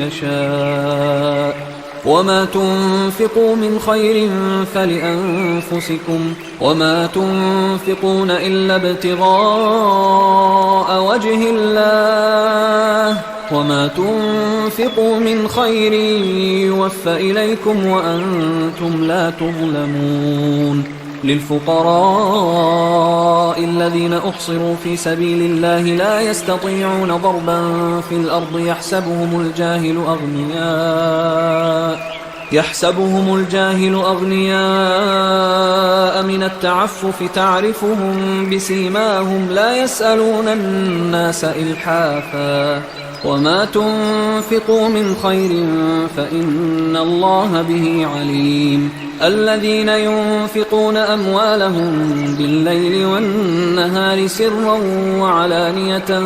يشاء وما تنفقوا من خير فلأنفسكم وما تنفقون إلا ابتغاء وجه الله وما تنفقوا من خير يوفى إليكم وأنتم لا تظلمون للفقراء الذين أحصروا في سبيل الله لا يستطيعون ضربا في الأرض يحسبهم الجاهل أغنياء من التعفف تعرفهم بسيماهم لا يسألون الناس إلحافا وما تنفقوا من خير فإن الله به عليم الذين ينفقون أموالهم بالليل والنهار سرا وعلانية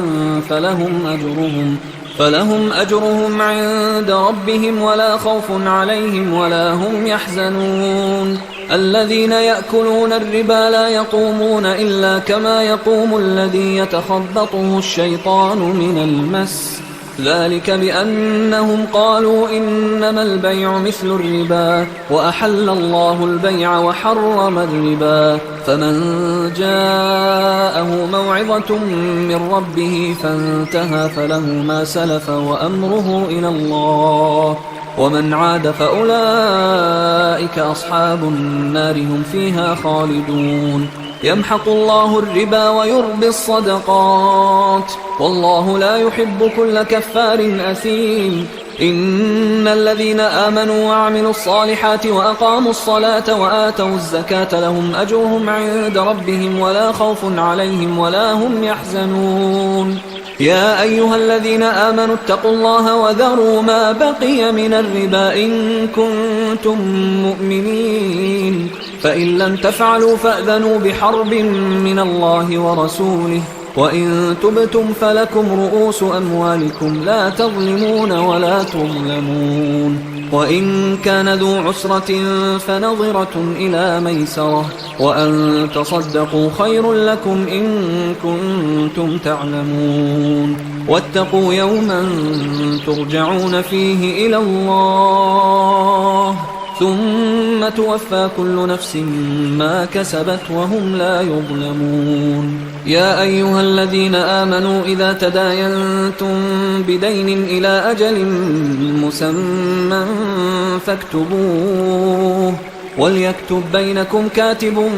فلهم أجرهم عند ربهم ولا خوف عليهم ولا هم يحزنون الذين يأكلون الربا لا يقومون إلا كما يقوم الذي يتخبطه الشيطان من المس ذلك بأنهم قالوا إنما البيع مثل الربا وأحل الله البيع وحرم الربا فمن جاءه موعظة من ربه فانتهى فله ما سلف وأمره إلى الله ومن عاد فأولئك أصحاب النار هم فيها خالدون يمحق الله الربا ويربي الصدقات والله لا يحب كل كفار أثيم إن الذين آمنوا وعملوا الصالحات وأقاموا الصلاة وآتوا الزكاة لهم أجرهم عند ربهم ولا خوف عليهم ولا هم يحزنون يا أيها الذين آمنوا اتقوا الله وذروا ما بقي من الربا إن كنتم مؤمنين فإن لم تفعلوا فأذنوا بحرب من الله ورسوله وإن تبتم فلكم رؤوس أموالكم لا تظلمون ولا تظلمون وإن كان ذو عسرة فنظرة إلى ميسرة وأن تصدقوا خير لكم إن كنتم تعلمون واتقوا يوما ترجعون فيه إلى الله ثم توفى كل نفس ما كسبت وهم لا يظلمون يا أيها الذين آمنوا إذا تداينتم بدين إلى أجل مسمى فاكتبوه وليكتب بينكم كاتب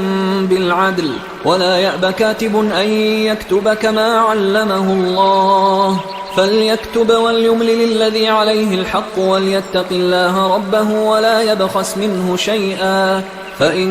بالعدل ولا يأب كاتب أن يكتب كما علمه الله فليكتب وليملل الذي عليه الحق وليتق الله ربه ولا يبخس منه شيئا فإن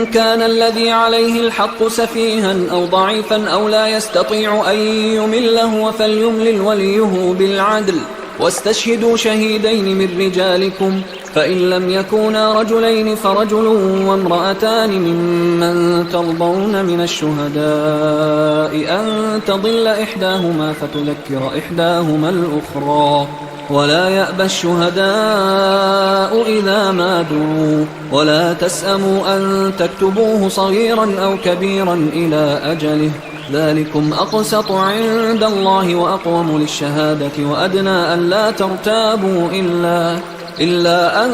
كان الذي عليه الحق سفيها أو ضعيفا أو لا يستطيع أن يمله فليملل وليه بالعدل واستشهدوا شهيدين من رجالكم فإن لم يكونا رجلين فرجل وامرأتان ممن ترضون من الشهداء أن تضل إحداهما فتذكر إحداهما الأخرى ولا يأبى الشهداء إذا ما دعوا ولا تسأموا أن تكتبوه صغيرا أو كبيرا إلى أجله ذلكم أقسط عند الله وأقوم للشهادة وأدنى أن لا ترتابوا إلا أن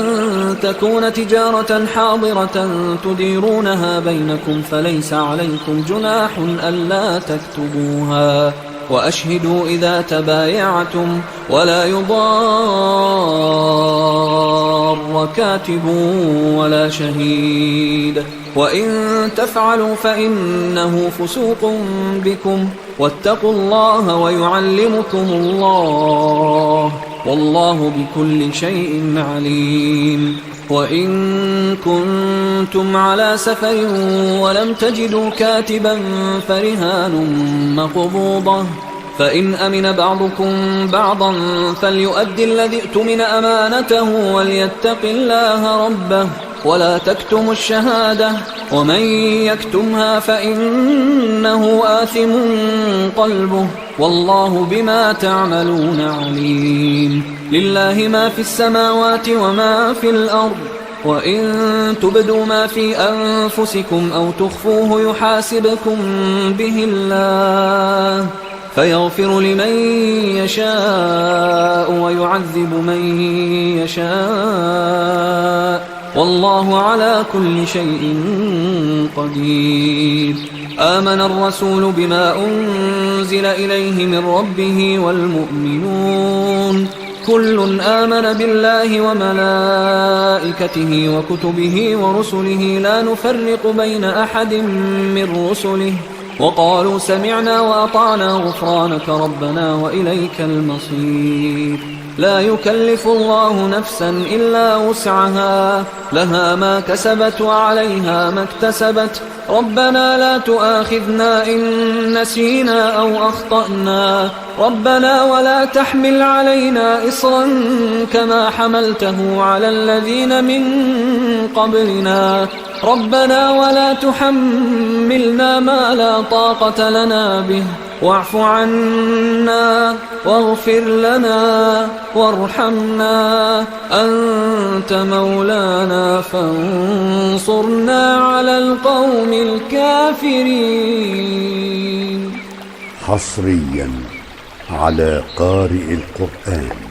تكون تجارة حاضرة تديرونها بينكم فليس عليكم جناح ألا تكتبوها وأشهدوا إذا تبايعتم ولا يضار كاتب ولا شهيد وإن تفعلوا فإنه فسوق بكم واتقوا الله ويعلمكم الله والله بكل شيء عليم وإن كنتم على سفر ولم تجدوا كاتبا فرهان مقبوضة فإن أمن بعضكم بعضا فليؤدي الذي اؤتمن أمانته وليتق الله ربه ولا تكتموا الشهادة ومن يكتمها فإنه آثم قلبه والله بما تعملون عليم. لله ما في السماوات وما في الأرض وإن تبدوا ما في أنفسكم أو تخفوه يحاسبكم به الله فيغفر لمن يشاء ويعذب من يشاء والله على كل شيء قدير. آمن الرسول بما أنزل إليه من ربه والمؤمنون كل آمن بالله وملائكته وكتبه ورسله لا نفرق بين أحد من رسله وقالوا سمعنا وأطعنا غفرانك ربنا وإليك المصير. لا يكلف الله نفسا إلا وسعها لها ما كسبت وعليها ما اكتسبت ربنا لا تؤاخذنا إن نسينا أو أخطأنا ربنا ولا تحمل علينا إصرا كما حملته على الذين من قبلنا ربنا ولا تحملنا ما لا طاقة لنا به واعف عنا واغفر لنا وارحمنا أنت مولانا فانصرنا على القوم الكافرين. حصريا على قارئ القرآن.